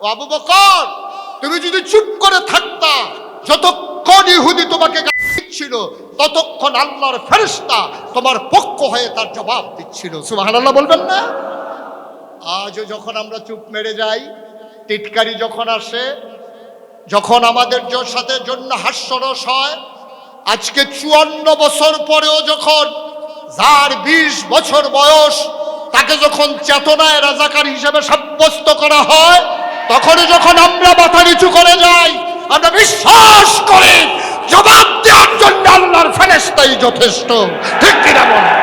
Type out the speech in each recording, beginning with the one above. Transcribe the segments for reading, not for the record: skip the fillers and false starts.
ও আবু বকর, তুমি যদি চুপ করে থাকতা, যতক্ষণ ইহুদি তোমাকে গালি দিচ্ছিল ততক্ষণ আল্লাহর ফেরেশতা তোমার পক্ষ হয়ে তার জবাব দিচ্ছিল। সুবহানাল্লাহ বলবেন না? আজও যখন আমরা চুপ মেরে যাই, টিটকারি যখন আসে, যখন আমাদের সাথে জন্য হাস্যরস হয়, আজকে 54 বছর পরেও যখন যার 20 বছর বয়স তাকে যখন চেতনায় রাজাকার হিসেবে সাব্যস্ত করা হয়, তখন যখন আমরা মাথা নিচু করে যাই, আমরা বিশ্বাস করি জবাব দেওয়ার জন্য আল্লাহর ফেরেশতাই যথেষ্ট। ঠিক কিনা বলেন?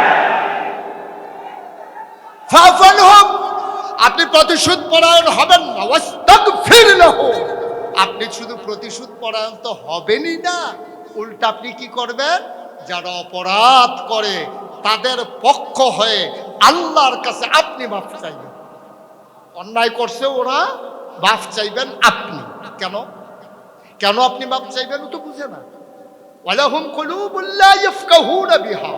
ফাফালহুম, আপনি প্রতিশোধ পরায়ণ হবেন না, ওয়াস্তাগফির লাহু, আপনি শুধু প্রতিশোধ পরায়ণ তো হবেনই না, উল্টা আপনি কি করবেন? যারা অপরাধ করে তাদের পক্ষ হয়ে আল্লাহর কাছে আপনি মাফ চাইবেন। অন্যায় করছে ওরা, মাফ চাইবেন আপনি। কেন কেন আপনি মাফ চাইবেন? তো বুঝে না। ওয়ালাহুম কুলুবুল লা ইয়াফকাহুনা বিহা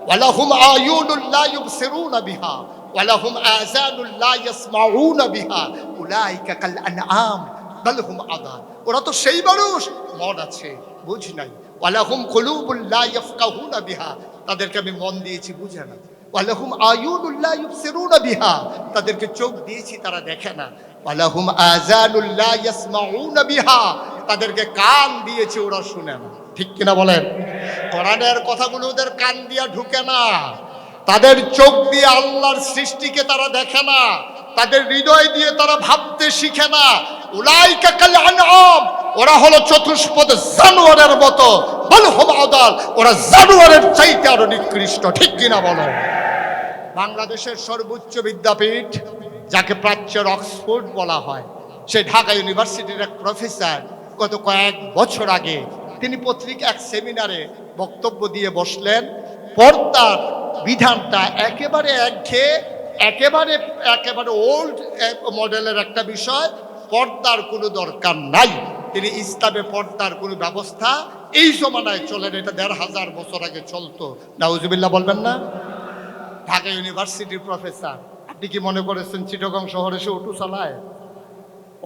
ওয়ালাহুম আয়ুনুল লা ইউবসিরুনা বিহা ওয়ালাহুম আযানুল লা ইয়াসমাউনা বিহা উলাইকা কাল আনআম বাল হুম আযাব। ওরা তো সেই মানুষ, মন আছে বুঝ নাই। ওয়ালাহুম কুলুবুল লা ইয়াফকাহুনা বিহা, তাদেরকে আমি মন দিয়েছি, বুঝে না। ওয়ালাহুম আয়ুনুল লা ইউবসিরুনা বিহা, তাদেরকে চোখ দিয়েছি, তারা দেখে না। ওয়ালাহুম আযানুল লা ইয়াসমাউনা বিহা, তাদেরকে কান দিয়েছি, ওরা শুনে না। ঠিক কিনা বলেন? কোরআনের কথাগুলো ওদের কান দিয়া ঢুকে না, তাদের চোখ দিয়ে আল্লাহর সৃষ্টিকে তারা দেখে না, তাদের হৃদয় দিয়ে তারা ভাবতে শিখে না। উলাইকা কাল আনআম, ওরা হলো চতুষ্পদ জানোয়ারের মতো, বাল হুম আযাল, ওরা জানোয়ারের চাইতে আরো নিকৃষ্ট। ঠিক কিনা বলো? বাংলাদেশের সর্বোচ্চ বিদ্যাপীঠ, যাকে প্রাচ্যের অক্সফোর্ড বলা হয়, সে ঢাকা ইউনিভার্সিটির এক প্রফেসর গত কয়েক বছর আগে তিনি পত্রিকা এক সেমিনারে বক্তব্য দিয়ে বসলেন, পর্দার বিধানটা একেবারে একঘেয়ে, একেবারে একেবারে ওল্ড মডেলের একটা বিষয়, পর্দার কোনো দরকার নাই। তিনি ইসলামে পর্দার কোনো ব্যবস্থা এই জমানায় চলে না, এটা 1500 বছর আগে চলতো। নাউজুবিল্লাহ বলবেন না? ঢাকা ইউনিভার্সিটির প্রফেসর, আপনি কি মনে করেছেন চিটাগং শহরে সে অটো চালায়?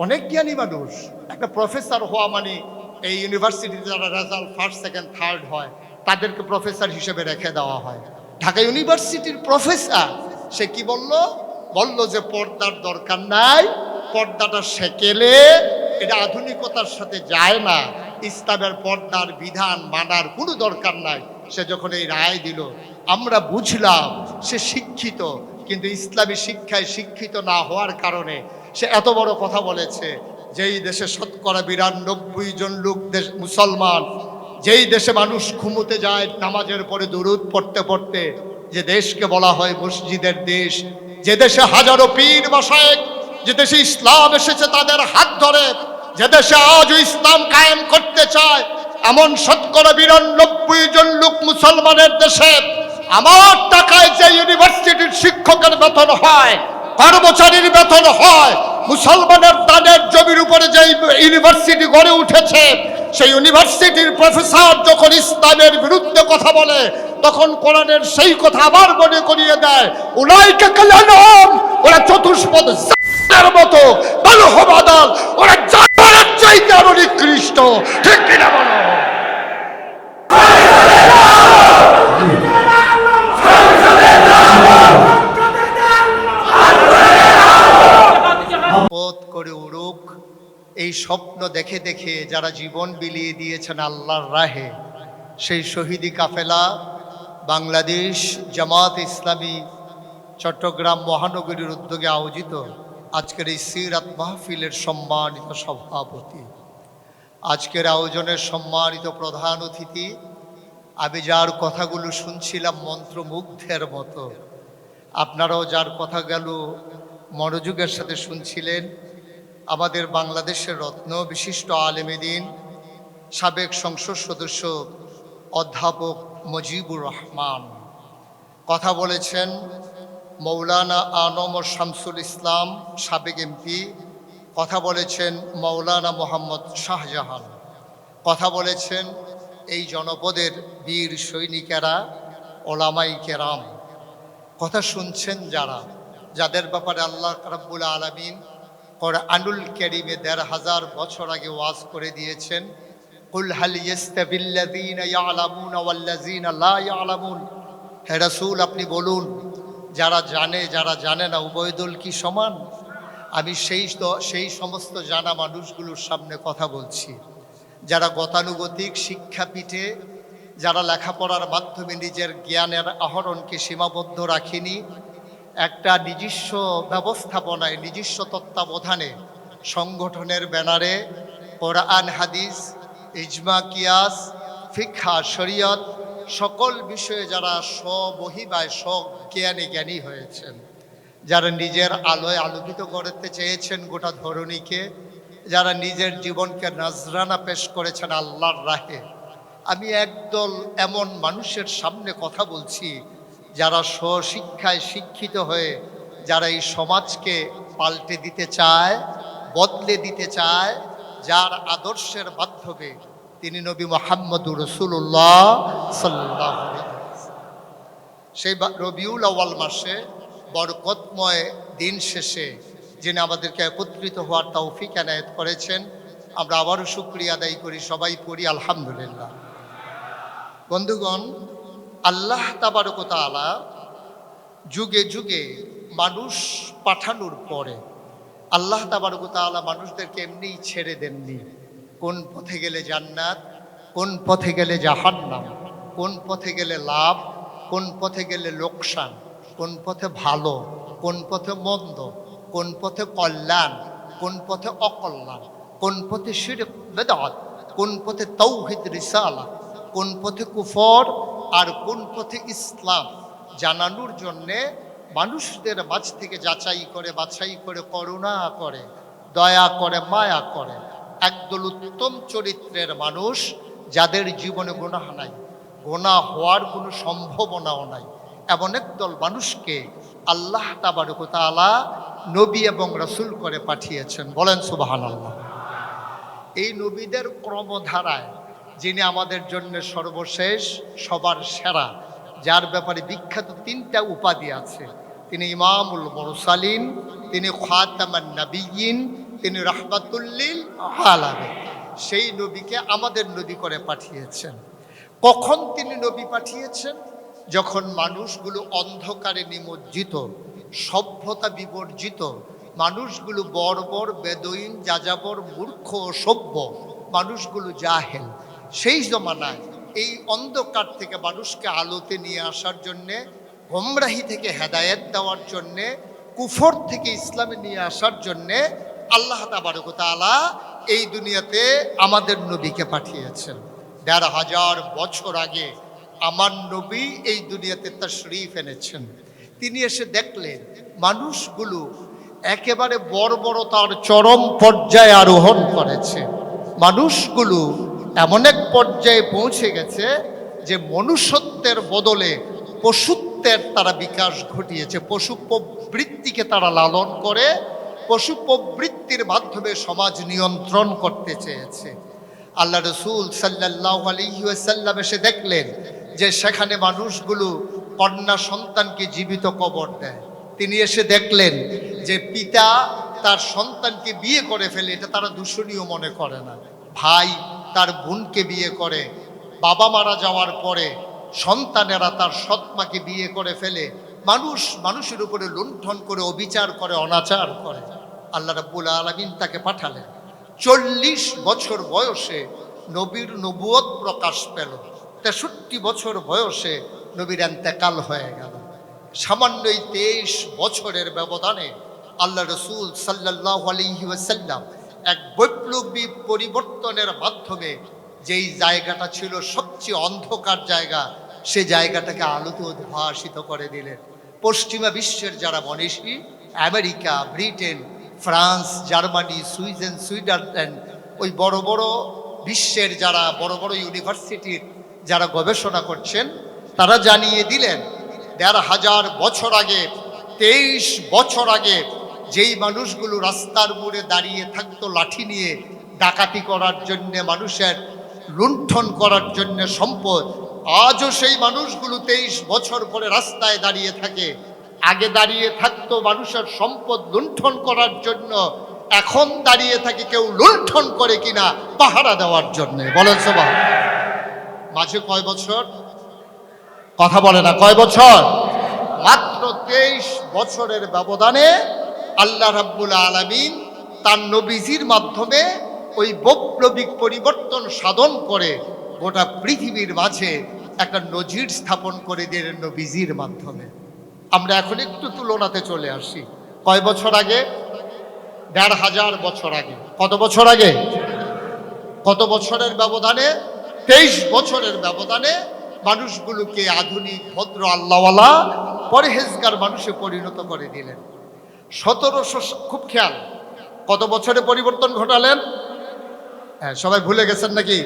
অনেক জ্ঞানী মানুষ। একটা প্রফেসর হওয়া মানে, এই ইউনিভার্সিটিতে যারা রেজাল্ট ফার্স্ট সেকেন্ড থার্ড হয় তাদেরকে প্রফেসর হিসেবে রেখে দেওয়া হয়। ঢাকা ইউনিভার্সিটির প্রফেসর, সে কি বলল? বলল যে পর্দার দরকার নাই, পর্দাটা সেকেলে, এটা আধুনিকতার সাথে যায় না, ইসলামের পর্দার বিধান মানার কোনো দরকার নাই। সে যখন এই রায় দিল, আমরা বুঝলাম সে শিক্ষিত, কিন্তু ইসলামী শিক্ষায় শিক্ষিত না হওয়ার কারণে সে এত বড় কথা বলেছে। যেই দেশে শতকরা 92 জন লোক দেশ মুসলমান, যেই দেশে মানুষ ঘুমোতে যায় নামাজের পরে দুরূদ পড়তে পড়তে, যে দেশকে বলা হয় মসজিদের দেশ, যে দেশে হাজারো পীর মাশায়েখ, যে দেশে ইসলাম এসেছে তাদের হাত ধরে, যে দেশে আজও ইসলাম কায়েম করতে চায়, এমন শতকরা 92 জন লোক মুসলমানের দেশে আমার টাকায় যে ইউনিভার্সিটির শিক্ষকের বেতন হয়, কর্মচারীর বেতন হয়, মুসলমানের দানের জমির উপরে যে ইউনিভার্সিটি গড়ে উঠেছে, সেই ইউনিভার্সিটির প্রফেসর যখন ইসলামের বিরুদ্ধে কথা বলে, তখন কোরআনের সেই কথা আবার মনে করিয়ে দেয়। উলাইকা কাল আনআম, ওরা চতুষ্পদ জানোয়ারের মতো, বাল হুম আযাল, ওরা জানোয়ারের চাইতে আরো নিকৃষ্ট। ঠিক কিনা বলো? পথ করে উড়ুক, এই স্বপ্ন দেখে দেখে যারা জীবন বিলিয়ে দিয়েছেন আল্লাহর রাহে, সেই শহীদি কাফেলা বাংলাদেশ জামাত ইসলামী চট্টগ্রাম মহানগরীর উদ্যোগে আয়োজিত আজকের এই সিরাত মাহফিলের সম্মানিত সভাপতি, আজকের আয়োজনের সম্মানিত প্রধান অতিথি, আমি যার কথাগুলো শুনছিলাম মন্ত্রমুগ্ধের মতো, আপনারাও যার কথা গেল মনোযোগের সাথে শুনছিলেন, আমাদের বাংলাদেশের রত্ন বিশিষ্ট আলেমে দ্বীন সাবেক সংসদ সদস্য অধ্যাপক মুজিবুর রহমান কথা বলেছেন। মৌলানা আনম শামসুল ইসলাম সাবেক এমপি কথা বলেছেন। মৌলানা মোহাম্মদ শাহজাহান কথা বলেছেন। এই জনপদের বীর সৈনিকেরা, ওলামাই কেরাম কথা শুনছেন, যারা যাদের ব্যাপারে আল্লাহ রাব্বুল আলামিন কোরআনুল কারীমে ১৫০০ বছর আগে ওয়াজ করে দিয়েছেন, কুল হাল ইয়াস্তাবিল্লাযীনা ইয়ালামুনা ওয়াল্লাযীনা লা ইয়ালামুন। হে রাসূল, আপনি বলুন, যারা জানে যারা জানে না উভয় দল কি সমান? আমি সেই সমস্ত জানা মানুষগুলোর সামনে কথা বলছি, যারা গতানুগতিক শিক্ষাপীঠে, যারা লেখাপড়ার মাধ্যমে নিজের জ্ঞানের আহরণকে সীমাবদ্ধ রাখেনি, একটা নিজস্ব ব্যবস্থাপনায়, নিজস্ব তত্ত্বাবধানে, সংগঠনের ব্যানারে কোরআন হাদিস, ইজমা কিয়াস, ফিকহা শরীয়ত সকল বিষয়ে যারা স্বমহিমায় স্বজ্ঞানে জ্ঞানী হয়েছেন, যারা নিজের আলোয় আলোকিত করতে চেয়েছেন গোটা ধরণীকে, যারা নিজের জীবনকে নজরানা পেশ করেছেন আল্লাহর রাহে, আমি একদল এমন মানুষের সামনে কথা বলছি যারা স্বশিক্ষায় শিক্ষিত হয়ে যারা এই সমাজকে পাল্টে দিতে চায়, বদলে দিতে চায়, যার আদর্শের মাধ্যমে তিনি নবী মুহাম্মদুর রাসূলুল্লাহ সাল্লাল্লাহু আলাইহি ওয়াসাল্লাম সেই রবিউল আউয়াল মাসে বরকতময় দিন শেষে যিনি আমাদেরকে একত্রিত হওয়ার তৌফিক এনায়েত করেছেন, আমরা আবারও শুকরিয়া আদায় করি, সবাই পড়ি আলহামদুলিল্লাহ। বন্ধুগণ, আল্লাহ তাবারক ওয়া তাআলা যুগে যুগে মানুষ পাঠানোর পরে আল্লাহ তাবারক ওয়া তাআলা মানুষদেরকে এমনিই ছেড়ে দেননি। কোন পথে গেলে জান্নাত, কোন পথে গেলে জাহান্নাম, কোন পথে গেলে লাভ, কোন পথে গেলে লোকসান, কোন পথে ভালো, কোন পথে মন্দ, কোন পথে কল্যাণ, কোন পথে অকল্যাণ, কোন পথে শিরক বেদাত, কোন পথে তাওহীদ রিসালা, কোন পথে কুফর আর কোন পথে ইসলাম জানানোর জন্যে মানুষদের মাঝ থেকে যাচাই করে, বাছাই করে, করুণা করে, দয়া করে, মায়া করে একদল উত্তম চরিত্রের মানুষ, যাদের জীবনে গুনাহ নাই, গুনাহ হওয়ার কোনো সম্ভাবনাও নাই, এমন একদল মানুষকে আল্লাহ তাবারক ওয়া তাআলা নবী এবং রাসূল করে পাঠিয়েছেন। বলেন সুবহানাল্লাহ। এই নবীদের ক্রমধারায় যিনি আমাদের জন্য সর্বশেষ, সবার সেরা, যার ব্যাপারে বিখ্যাত 3টা উপাধি আছে, তিনি ইমামুল মুরসালিন, তিনি খাতামান নবিয়্যিন, তিনি রাহমাতুল লিল আলামিন। সেই নবীকে আমাদের নবী করে পাঠিয়েছেন। কখন তিনি নবী পাঠিয়েছেন? যখন মানুষগুলো অন্ধকারে নিমজ্জিত, সভ্যতা বিবর্জিত, মানুষগুলো বর্বর, বেদুইন, যাযাবর, মূর্খ, সভ্য, মানুষগুলো জাহেল, সেই জমানায় এই অন্ধকার থেকে মানুষকে আলোতে নিয়ে আসার জন্যে, গোমরাহি থেকে হেদায়েত দেওয়ার জন্যে, কুফর থেকে ইসলামে নিয়ে আসার জন্যে আল্লাহ তাবারক ওয়া তাআলা এই দুনিয়াতে আমাদের নবীকে পাঠিয়েছেন। ১৫০০ বছর আগে আমার নবী এই দুনিয়াতে তাশরীফ এনেছেন। তিনি এসে দেখলেন মানুষগুলো একেবারে বর্বরতার চরম পর্যায়ে আরোহণ করেছে। মানুষগুলো এমন এক পর্যায়ে পৌঁছে গেছে যে মনুষ্যত্বের বদলে পশুত্বের তারা বিকাশ ঘটিয়েছে। পশু প্রবৃত্তিকে তারা লালন করে, পশু প্রবৃত্তির মাধ্যমে সমাজ নিয়ন্ত্রণ করতে চেয়েছে। আল্লাহ রাসূল সাল্লাল্লাহু আলাইহি ওয়াসাল্লাম এসে দেখলেন যে সেখানে মানুষগুলো কন্যা সন্তানকে জীবিত কবর দেয়। তিনি এসে দেখলেন যে পিতা তার সন্তানকে বিয়ে করে ফেলে, এটা তারা দূষণীয় মনে করে না। ভাই তার বোনকে বিয়ে করে, বাবা মারা যাওয়ার পরে সন্তানেরা তার সৎমাকে বিয়ে করে ফেলে। মানুষের উপরে লুণ্ঠন করে, অবিচার করে, অনাচার করে। আল্লাহ রাব্বুল আলামিন তাকে পাঠালেন। 40 বছর বয়সে নবীর নবুয়ত প্রকাশ পেল। 63 বছর বয়সে নবীর ইন্তেকাল হয়ে গেল। সামান্য 23 বছরের ব্যবধানে আল্লাহ রাসূল সাল্লাল্লাহু আলাইহি ওয়াসাল্লাম এক বৈপ্লবিক পরিবর্তনের মাধ্যমে যেই জায়গাটা ছিল সবচেয়ে অন্ধকার জায়গা, সে জায়গাটাকে আলোতে উদ্ভাসিত করে দিলেন। পশ্চিমা বিশ্বের যারা মনীষী, America, Britain, France, Germany, Switzerland, ওই বড় বড় বিশ্বের যারা বড় বড় ইউনিভার্সিটির যারা গবেষণা করছেন, তারা জানিয়ে দিলেন ১৫০০ বছর আগে, 23 বছর আগে যেই মানুষগুলো রাস্তার মোড়ে দাঁড়িয়ে থাকতো লাঠি নিয়ে ডাকাতি করার জন্যে, মানুষের লুণ্ঠন করার জন্যে সম্পদ, আজও সেই মানুষগুলো 23 বছর পরে রাস্তায় দাঁড়িয়ে থাকে। আগে দাঁড়িয়ে থাকতো মানুষের সম্পদ লুণ্ঠন করার জন্য, এখন দাঁড়িয়ে থাকি কেউ লুণ্ঠন করে কিনা পাহারা দেওয়ার জন্য। বলেন সবাই, মাঝে কয় বছর? কথা বলে না, কয় বছর? মাত্র 23 বছরের ব্যবধানে আল্লাহ রাব্বুল আলামিন তার নবীজির মাধ্যমে ওই বৈপ্লবিক পরিবর্তন সাধন করে গোটা পৃথিবীর মাঝে একটা নজির স্থাপন করে দিলেন নবীজির মাধ্যমে। আমরা এখন একটু তুলনাতে চলে আসি। কয় বছর আগে? 1500 বছর আগে। কত বছর আগে? কত বছরের ব্যবধানে? 23 বছরের ব্যবধানে মানুষগুলোকে আধুনিক ভদ্র আল্লাহওয়ালা পরহেজগার মানুষে পরিণত করে দিলেন। 1700, খুব খেয়াল, কত বছরে পরিবর্তন ঘটালেন? হ্যাঁ, সবাই ভুলে গেছেন নাকি?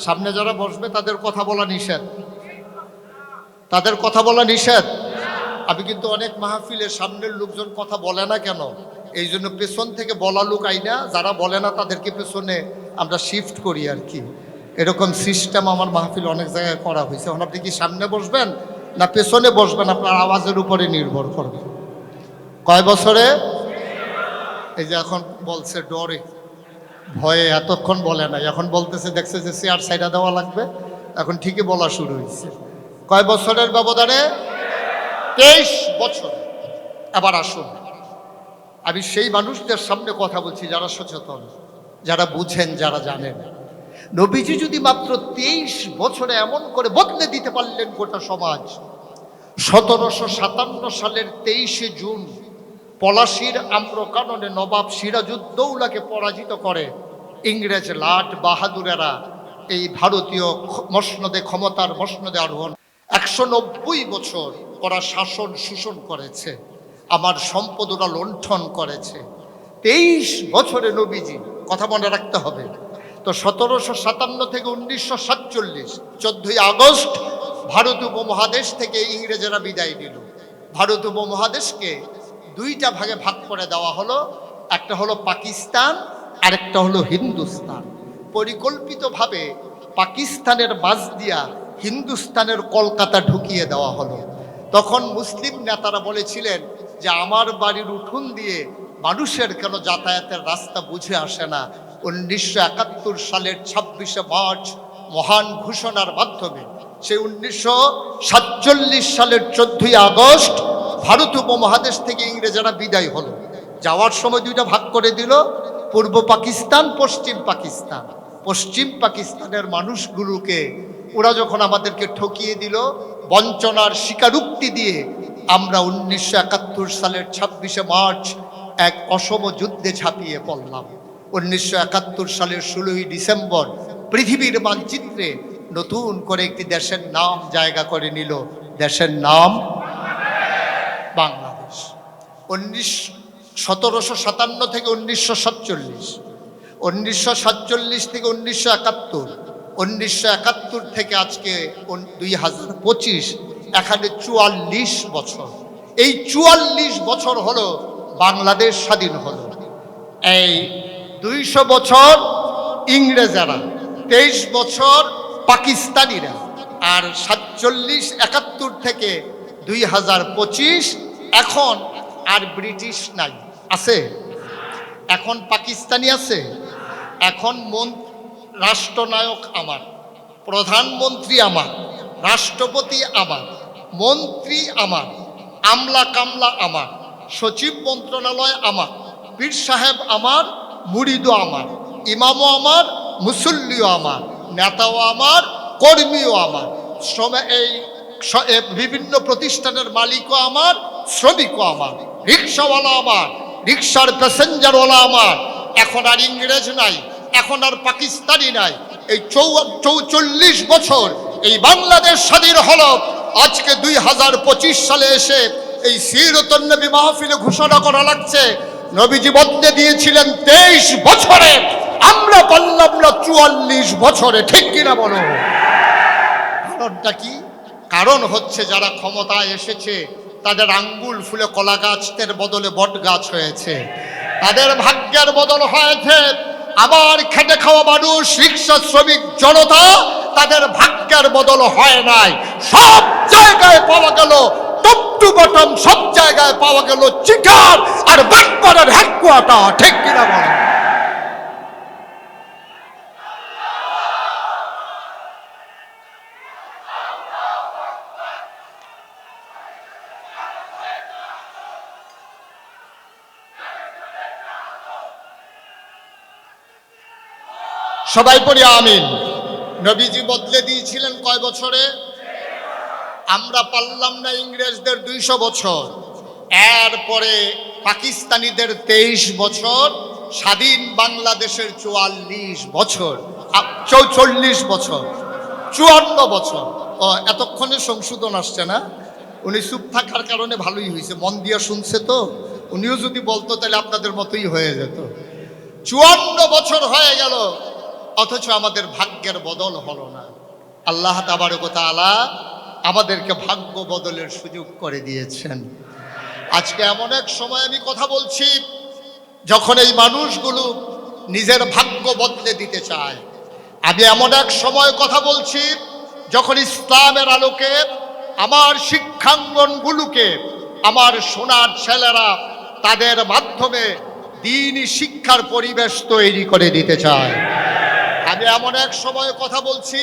সামনে যারা বসবে তাদের কথা বলা নিষেধ, তাদের কথা বলা নিষেধ। আমি কিন্তু অনেক মাহফিলের সামনের লোকজন কথা বলে না কেন, এই জন্য পেছন থেকে বলা লোক আইনা, যারা বলে না তাদেরকে পেছনে আমরা শিফট করি আর কি। এরকম সিস্টেম আমার মাহফিল অনেক জায়গায় করা হয়েছে। এখন আপনি কি সামনে বসবেন না পেছনে বসবেন, আপনার আওয়াজের উপরে নির্ভর করবে। কয় বছরে? এই যে এখন বলছে ডরে ভয়ে, এতক্ষণ বলে নাই, এখন বলতেছে, দেখছে যে চেয়ার সাইডা দেওয়া লাগবে, এখন ঠিকই বলা শুরু হয়েছে। কয় বছরের ব্যবধানে? 23 বছর। আবার আসুন, আমি সেই মানুষদের সামনে কথা বলছি যারা সচেতন, যারা বুঝেন, যারা জানেন। নবীজি যদি মাত্র 23 বছরে এমন করে বদলে দিতে পারলেন গোটা সমাজ। 1757 সালের 23শে জুন পলাশীর আম্রকাননে নবাব সিরাজউদ্দৌলাকে পরাজিত করে ইংরেজ লাট বাহাদুরেরা এই ভারতীয় মসনদে, ক্ষমতার মসনদে আরোহণ। 190 বছর ওরা শাসন শোষণ করেছে, আমার সম্পদ ওরা লুণ্ঠন করেছে। 23 বছরে নবীজি, কথা মনে রাখতে হবে। তো 1757 থেকে 1947, 14ই আগস্ট ভারত উপমহাদেশ থেকে ইংরেজেরা বিদায় নিল। ভারত উপমহাদেশকে দুইটা ভাগে ভাগ করে দেওয়া হলো, একটা হলো পাকিস্তান, আরেকটা হলো হিন্দুস্তান। পরিকল্পিতভাবে পাকিস্তানের মাঝ দিয়া হিন্দুস্তানের কলকাতা ঢুকিয়ে দেওয়া হলো। তখন মুসলিম নেতারা বলেছিলেন যে আমার বাড়ির উঠোন দিয়ে মানুষের কেন যাতায়াতের রাস্তা বুঝে আসে না। 1971 সালের 26শে মার্চ মহান ঘোষণার মাধ্যমে সেই 1947 সালের 14ই আগস্ট ভারত উপমহাদেশ থেকে ইংরেজরা বিদায় হলো। যাওয়ার সময় দুইটা ভাগ করে দিল, পূর্ব পাকিস্তান, পশ্চিম পাকিস্তান। পশ্চিম পাকিস্তানের মানুষগুলোকে ওরা যখন আমাদেরকে ঠকিয়ে দিল, বঞ্চনার স্বীকারোক্তি দিয়ে আমরা 1971 সালের 26শে মার্চ এক অসম যুদ্ধে ঝাঁপিয়ে পড়লাম। 1971 সালের 16ই ডিসেম্বর পৃথিবীর মানচিত্রে নতুন করে একটি দেশের নাম জায়গা করে নিল, দেশের নাম বাংলাদেশ। 1757 থেকে 1947, 1947 থেকে 1971, 1971 থেকে আজকে 2025, এখানে 44 বছর। এই 44 বছর হলো বাংলাদেশ স্বাধীন হলো। এই 200 বছর ইংরেজরা, 23 বছর পাকিস্তানিরা, আর 47, 71 থেকে 2025 এখন আর ব্রিটিশ নাই, আছে? এখন পাকিস্তানি আছে। এখন রাষ্ট্রনায়ক আমার, প্রধানমন্ত্রী আমার, রাষ্ট্রপতি আমার, মন্ত্রী আমার, আমলা কামলা আমার, সচিব মন্ত্রণালয় আমার, পীর সাহেব আমার, মুরিদও আমার, ইমামও আমার, মুসল্লিও আমার, নেতাও আমার, কর্মীও আমার, এই বিভিন্ন প্রতিষ্ঠানের মালিকও আমার, শ্রমিকও আমার, রিক্সাওয়ালা আমার, রিক্সার প্যাসেঞ্জারওয়ালা আমার। এখন আর ইংরেজ নাই, এখন আর পাকিস্তানি নাই। এই 44 বছর এই বাংলাদেশ স্বাধীন হলো। আজকে 2025 সালে এসে এই সিরাতুন নবী মাহফিলে ঘোষণা করা লাগছে নবীজি বদলে দিয়েছিলেন 23 বছরে, আমরা পারলাম না 44 বছরে। ঠিক কিনা বলো? কারণটা কি? কারণ হচ্ছে যারা ক্ষমতায় এসেছে তাদের আঙ্গুল ফুলে কলা গাছের বদলে বট গাছ হয়েছে, তাদের ভাগ্যের বদল হয়েছে। আবার খেটে খাওয়া মানুষ, রিক্সা শ্রমিক জনতা, তাদের ভাগ্যের বদল হয় নাই। সব জায়গায় পাওয়া গেল টুপ টু বটম সব জায়গায় পাওয়া গেল চিটার আর বাটপাড়ার হেডকোয়ার্টার। ঠিক কিনা বলেন? সবাই পড়ি আমিন। নবীজি বদলে দিয়েছিলেন কয় বছরে? আমরা পারলাম না ইংরেজদের 200 বছর, এরপরে পাকিস্তানিদের 23 বছর, স্বাধীন বাংলাদেশের 44 বছর, 44 বছর, 54 বছর। ও এতক্ষণে সংশোধন আসছে না? উনি চুপ থাকার কারণে ভালোই হয়েছে, মন দিয়া শুনছে তো। উনিও যদি বলতো তাহলে আপনাদের মতোই হয়ে যেত। 54 বছর হয়ে গেল, অথচ আমাদের ভাগ্যের বদল হলো না। আল্লাহ তাবারক ওয়া তাআলা আমাদেরকে ভাগ্য বদলের সুযোগ করে দিয়েছেন। আজকে এমন এক সময় আমি কথা বলছি যখন এই মানুষগুলো নিজের ভাগ্য বদলে দিতে চায়। আমি এমন এক সময় কথা বলছি যখন ইসলামের আলোকে আমার শিক্ষাঙ্গনগুলোকে আমার সোনার ছেলেরা তাদের মাধ্যমে দ্বীনি শিক্ষার পরিবেশ তৈরি করে দিতে চায়। আমি এমন এক সময় কথা বলছি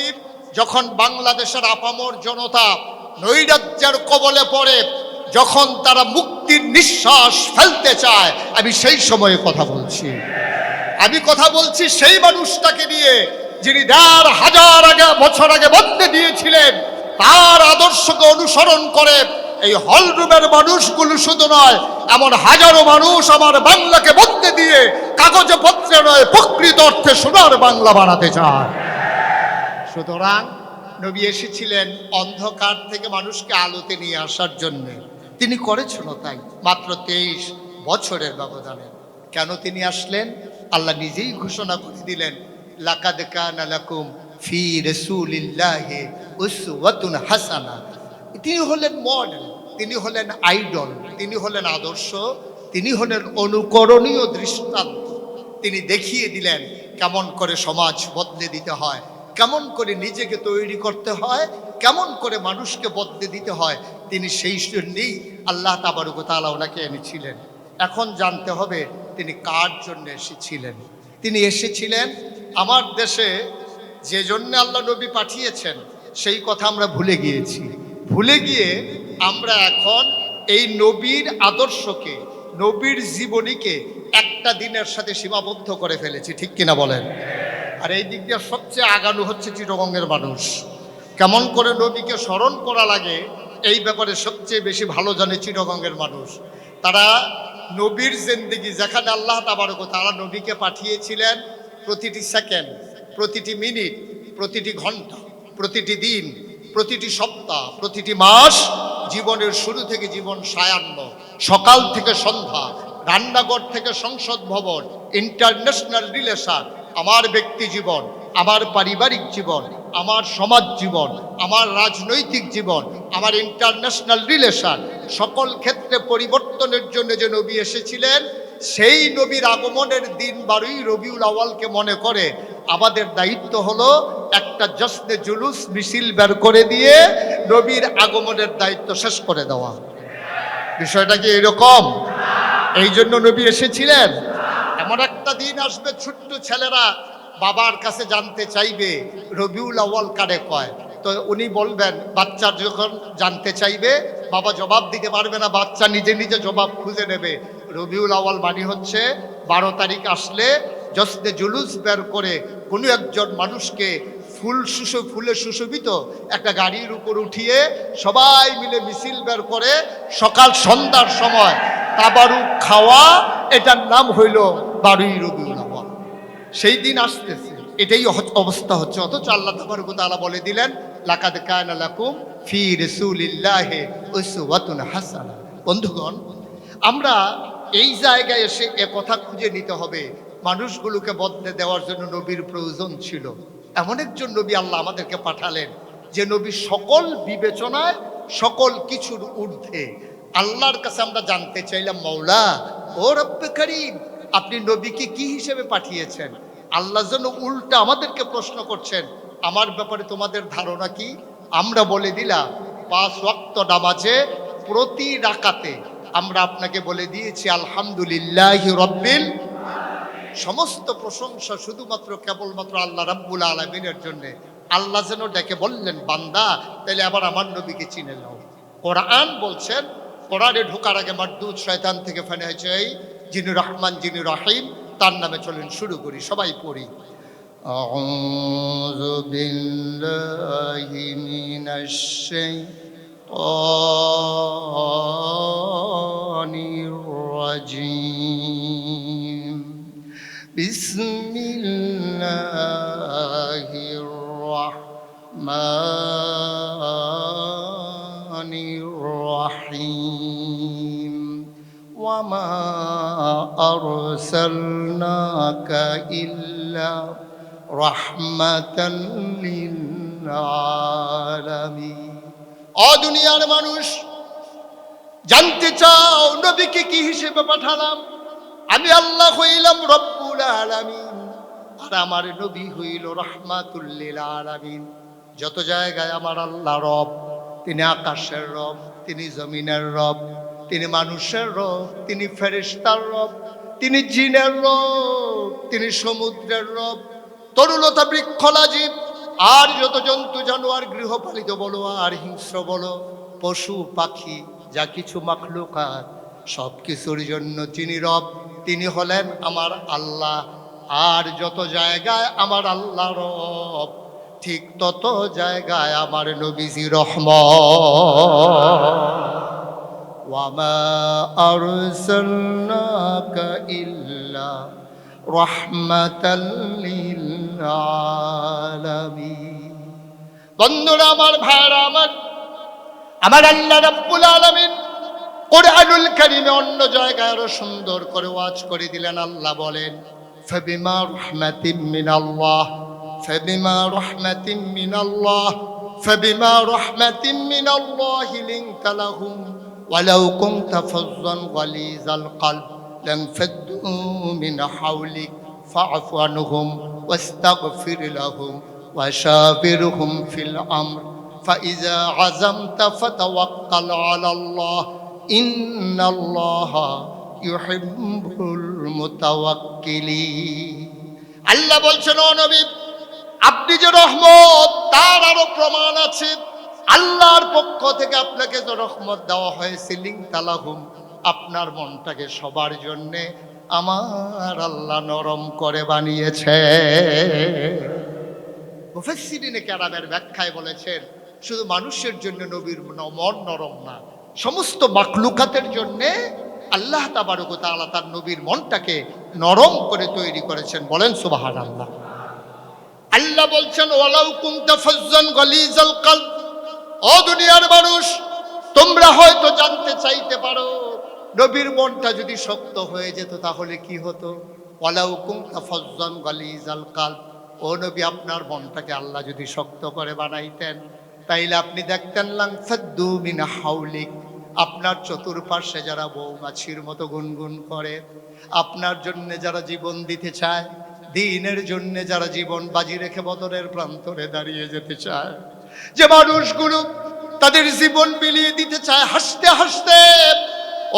যখন বাংলাদেশের আপামর জনতা নৈরাজ্যের কবলে পড়ে, যখন তারা মুক্তির নিঃশ্বাস ফেলতে চায়, আমি সেই সময়ে কথা বলছি। আমি কথা বলছি সেই মানুষটাকে নিয়ে যিনি ১৫০০ বছর আগে বদলে দিয়েছিলেন। তার আদর্শকে অনুসরণ করে এই হলরুমের মানুষগুলো শুধু নয়, এমন হাজারো মানুষ আমার বাংলাকে বদলে দিয়ে কাগজে পত্রে নয় প্রকৃত অর্থে সোনার বাংলা বানাতে চায়। সুতরাং নবী এসেছিলেন অন্ধকার থেকে মানুষকে আলোতে নিয়ে আসার জন্য। তিনি করেছেন তাই মাত্র 23 বছরের ব্যবধানে। কেন তিনি আসলেন? আল্লাহ নিজেই ঘোষণা করে দিলেন, লাকাদ কানা লাকুম ফি রাসূলিল্লাহি উসওয়াতুন হাসানা। তিনি হলেন মডেল, তিনি হলেন আইডল, তিনি হলেন আদর্শ, তিনি হলেন অনুকরণীয় দৃষ্টান্ত। তিনি দেখিয়ে দিলেন কেমন করে সমাজ বদলে দিতে হয়, কেমন করে নিজেকে তৈরি করতে হয়, কেমন করে মানুষকে বদলে দিতে হয়। তিনি সেই জন্যেই আল্লাহ তাবারক ওয়া তাআলা ওনাকে এনেছিলেন। এখন জানতে হবে তিনি কার জন্য এসেছিলেন। তিনি এসেছিলেন আমার দেশে যে জন্য আল্লাহ নবী পাঠিয়েছেন, সেই কথা আমরা ভুলে গিয়েছি। ভুলে গিয়ে আমরা এখন এই নবীর আদর্শকে, নবীর জীবনীকে একটা দিনের সাথে সীমাবদ্ধ করে ফেলেছি। ঠিক কিনা বলেন? আর এই দিক দিয়ে সবচেয়ে আগানো হচ্ছে চিটাগংয়ের মানুষ। কেমন করে নবীকে স্মরণ করা লাগে এই ব্যাপারে সবচেয়ে বেশি ভালো জানে চিটাগংয়ের মানুষ। তারা নবীর জিন্দেগি, যেখানে আল্লাহ তাবারক ওয়া তাআলা নবীকে পাঠিয়েছিলেন, প্রতিটি সেকেন্ড, প্রতিটি মিনিট, প্রতিটি ঘন্টা, প্রতিটি দিন, প্রতিটি সপ্তাহ, প্রতিটি মাস, জীবনের শুরু থেকে জীবন সায়ান্ন, সকাল থেকে সন্ধ্যা, রান্নাঘর থেকে সংসদ ভবন, ইন্টারন্যাশনাল রিলেশন, আমার ব্যক্তি জীবন, আমার পারিবারিক জীবন, আমার সমাজ জীবন, আমার রাজনৈতিক জীবন, আমার ইন্টারন্যাশনাল রিলেশন, সকল ক্ষেত্রে পরিবর্তনের জন্য যে নবী এসেছিলেন, সেই নবীর আগমনের দিন 12ই রবিউল আউয়ালকে মনে করে আমাদের দায়িত্ব হলো একটা জশ্নে জুলুস মিছিল বের করে দিয়ে নবীর আগমনের দায়িত্ব শেষ করে দেওয়া। বিষয়টা কি এরকম? এই জন্য নবী এসেছিলেন। এমন একটা দিন আসবে ছোট্ট ছেলেরা বাবার কাছে জানতে চাইবে রবিউল আউয়াল কারে কয়। তো উনি বলবেন, বাচ্চা যখন জানতে চাইবে বাবা জবাব দিতে পারবে না, বাচ্চা নিজে নিজে জবাব খুঁজে নেবে। রবিউল আউয়াল মানে হচ্ছে 12 তারিখ আসলে জশ্নে জুলুস বের করে কোনো একজন মানুষকে ফুলে সুশোভিত একটা গাড়ির উপর উঠিয়ে সবাই মিলে মিছিল বের করে সকাল সন্ধ্যার সময় তাবারুক খাওয়া, এটার নাম হইল 12ই রবিউল আউয়াল। সেই দিন আসতেছে, এটাই অবস্থা হচ্ছে। অথচ আল্লাহ তাবারক ওয়া তাআলা বলে দিলেন, লাকাদ কানা লাকুম ফি রাসূলিল্লাহি উসওয়াতুন হাসানা। বন্ধুগণ, আমরা এই জায়গায় এসে কথা খুঁজে নিতে হবে, মানুষগুলোকে বদলে দেওয়ার জন্য নবীর প্রয়োজন ছিল। এমন একজন নবী আল্লাহ আমাদেরকে পাঠালেন যে নবী সকল বিবেচনায়, সকল কিছুর ঊর্ধ্বে। আল্লাহর কাছে আমরা জানতে চাইলাম, মওলা ও রব্বে করিম, আপনি নবীকে কি হিসেবে পাঠিয়েছেন? আল্লাহ যেন উল্টা আমাদেরকে প্রশ্ন করছেন, আমার ব্যাপারে তোমাদের ধারণা কি? আমরা বলে দিলাম 5 ওয়াক্ত নামাজে প্রতি রাকাতে আমরা আপনাকে বলে দিয়েছি আলহামদুলিল্লাহি রব্বিল, সমস্ত প্রশংসা শুধুমাত্র কেবলমাত্র আল্লাহ রাব্বুল আলামিনের জন্য। আল্লাহ যেন ডেকে বললেন, বান্দা তাহলে আবার আমার নবীকে চিনে নাও। কোরআন বলছেন, কোরআনে ঢোকার আগে মারদুদ শয়তান থেকে ফেনে হয়েছে এই যিনি রহমান যিনি রহিম, তার নামে চলেন শুরু করি, সবাই পড়ি। আউযু বিল্লাহি মিনাশ শাইতানির রাজিম। বিসমিল্লাহির রাহমানির রাহিম। ওয়ামা আরসালনাকা ইল্লা রাহমাতাল লিল আলামিন। ও দুনিয়ার মানুষ, জানতে চাও নবীকে কি হিসেবে পাঠালাম? আমি আল্লাহ হইলাম রব্বুল আলামিন, আর আমার নবী হইল রাহমাতুল লিল আলামিন। যত জায়গায় আমার আল্লাহ রব, তিনি আকাশের রব, তিনি জমিনের রব, তিনি মানুষের রব, তিনি ফেরেশতার রব, তিনি জিনের রব, তিনি সমুদ্রের রব, তরুলতা বৃক্ষলাজীব আর যত জন্তু জানোয়ার গৃহপালিত বলো আর হিংস্র বলো, পশু পাখি যা কিছু মাখলুকাত, সব কিছুর জন্য তিনি রব, তিনি হলেন আমার আল্লাহ। আর যত জায়গায় আমার আল্লাহ রব, ঠিক তত জায়গায় আমার নবীজি রহমত। ওয়ামা আরসালনাকা ইল্লা রাহমাতাল লিল আলামিন। বন্ধুরা আমার, ভাইরা আমার, আমার আল্লাহ রাব্বুল আলামিন কোরআনুল কারীমে অন্য জায়গায় আরো সুন্দর করে ওয়াজ করে দিলেন। আল্লাহ বলেন, ফাবিমা রাহমাতিম মিনাল্লাহ, ফাবিমা রাহমাতিম মিনাল্লাহ, ফাবিমা রাহমাতিম মিনাল্লাহি লিনতা লাহুম ওয়ালাউ কুনতা ফাযযান গালিযাল কলব লানফাদ্দু মিন হাওলিক ফা'ফু আনহুম ওয়াস্তাগফির লাহুম ওয়াশাবিরহুম ফিল আমর ফাইযা আযামতা ফাতাওয়াক্কাল আলাল্লাহ ইন্নাল্লাহা ইউহিব্বুল মুতাওয়াক্কিলিন। আল্লাহ বলছেন, ও নবী, আপনি যে রহমত তার আরো প্রমাণ আছে। আল্লাহর পক্ষ থেকে আপনাকে যে রহমত দেওয়া হয়েছে, লিনতা লাহুম, আপনার মনটাকে সবার জন্য আমার আল্লাহ নরম করে বানিয়েছে। মুফাসসিরিনে কেরামের ব্যাখ্যায় বলেছেন, শুধু মানুষের জন্য নবীর মন নরম না, সমস্ত মাখলুকাতের জন্য আল্লাহ তাবারক ওয়া তাআলা তার নবীর মনটাকে নরম করে তৈরি করেছেন। বলেন সুবহানাল্লাহ। আল্লাহ বলছেন, ওয়ালাউ কুনতা ফাযযান গালিযাল কলব। ও দুনিয়ার মানুষ, তোমরা হয়তো জানতে চাইতে পারো, নবীর মনটা যদি শক্ত হয়ে যেত তাহলে কি হতো? ওয়ালাউ কুনতা ফাযযান গালিযাল কলব, ও নবী, আপনার মনটাকে আল্লাহ যদি শক্ত করে বানাইতেন, তাইলে আপনি দেখতেন লানফাদ্দু মিন হাওলিক, আপনার চতুর্পার্শ্বে যারা মৌমাছির মতো গুনগুন করে, আপনার জন্য যারা জীবন দিতে চায়, দ্বীনের জন্য যারা জীবন বাজি রেখে বদরের প্রান্তরে দাঁড়িয়ে যেতে চায়, যে মানুষগুলো তাদের জীবন বিলিয়ে দিতে চায় হাসতে হাসতে,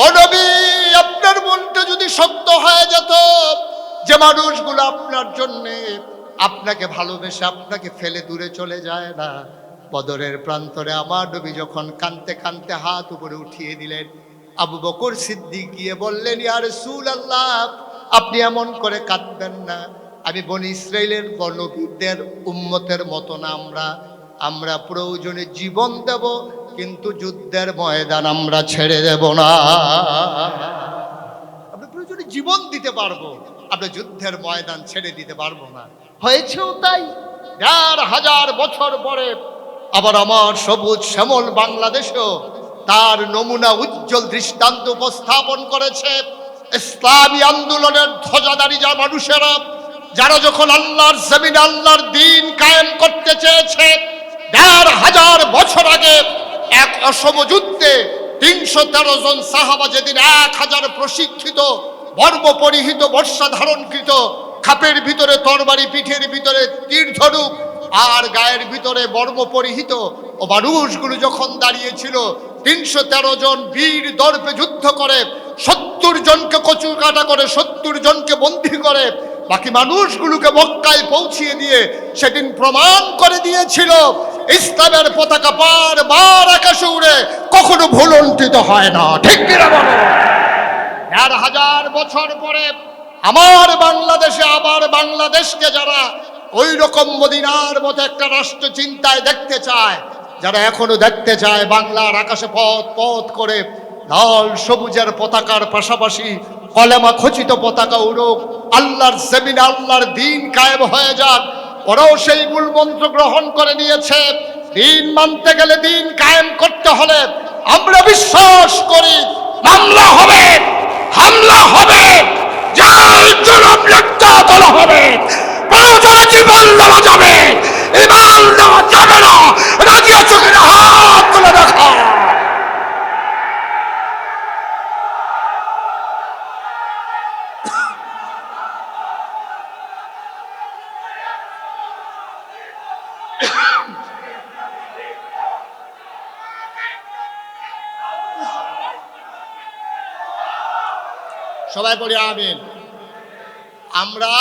ও নবী, আপনার মনটা যদি শক্ত হয়ে যেত, যে মানুষগুলো আপনার জন্য, আপনাকে ভালোবেসে আপনাকে ফেলে দূরে চলে যায় না, বদরের প্রান্তরে আমার নবী যখন কাঁদতে কাঁদতে হাত উপরে উঠিয়ে দিলেন, আবু বকর সিদ্দিক গিয়ে বললেন, ইয়া রাসূলুল্লাহ, আপনি এমন করে কাঁদবেন না, আমি বনি ইসরাইলের নবীদের উম্মতের মতো না, আমরা প্রয়োজনে জীবন দেব, কিন্তু যুদ্ধের ময়দান আমরা ছেড়ে দেব না। আমরা প্রয়োজনে জীবন দিতে পারবো, আমরা যুদ্ধের ময়দান ছেড়ে দিতে পারবো না। হয়েছেও তাই। ১,৫০০ বছর পরে আবার আমার সবুজ শ্যামল বাংলাদেশও তার নমুনা উজ্জ্বল দৃষ্টান্ত উপস্থাপন করেছে। ইসলামী আন্দোলনের ধ্বজাধারী যা মানুষেরা, যারা যখন আল্লাহর জমিনে আল্লাহর দ্বীন কায়েম করতে চেয়েছে, ১,৫০০ বছর আগে এক অসম যুদ্ধে ৩১৩ জন সাহাবা যেদিন ১,০০০ প্রশিক্ষিত, বর্ম পরিহিত, বর্ষা ধারণকৃত, খাপের ভিতরে তরবারি, পিঠের ভিতরে তীর ধনুক আর গায়ের ভিতরে বর্ম পরিহিত ও মানুষগুলো যখন দাঁড়িয়েছিল, 313 জন বীর দর্পে যুদ্ধ করে 70 জনকে কচু কাটা করে 70 জনকে বন্দী করে বাকি মানুষগুলোকে মক্কায় পৌঁছিয়ে দিয়ে সেদিন প্রমাণ করে দিয়েছিল ইসলামের পতাকা বারবার আকাশে উড়ে কখনো ভুলুণ্ঠিত হয় না। ঠিক কিনা বলো? 1000 বছর পরে আমার বাংলাদেশে আবার বাংলাদেশকে যারা ওই রকম মদিনার মতো একটা রাষ্ট্র চিন্তায় দেখতে চায়, যারা এখনো দেখতে চায় বাংলার আকাশে পথ পথ করে লাল সবুজের পতাকার পাশাপাশি কলেমা খচিত পতাকা উড়ুক, আল্লাহর জমিনে আল্লাহর দ্বীন কায়েম হয়ে যাক, ওরাও সেই মূল মন্ত্র গ্রহণ করে নিয়েছে। দ্বীন মানতে গেলে দ্বীন কায়েম করতে হলে আমরা বিশ্বাস করি মামলা হবে, হামলা হবে, জাল জুলুম নির্যাতন হবে, প্রয়োজনে জীবন দেওয়া যাবে, ইমান দেওয়া যাবে না। রাজি আছো কিনা হাত তুলে দেখা। সবাই বলি আমিন। আমরা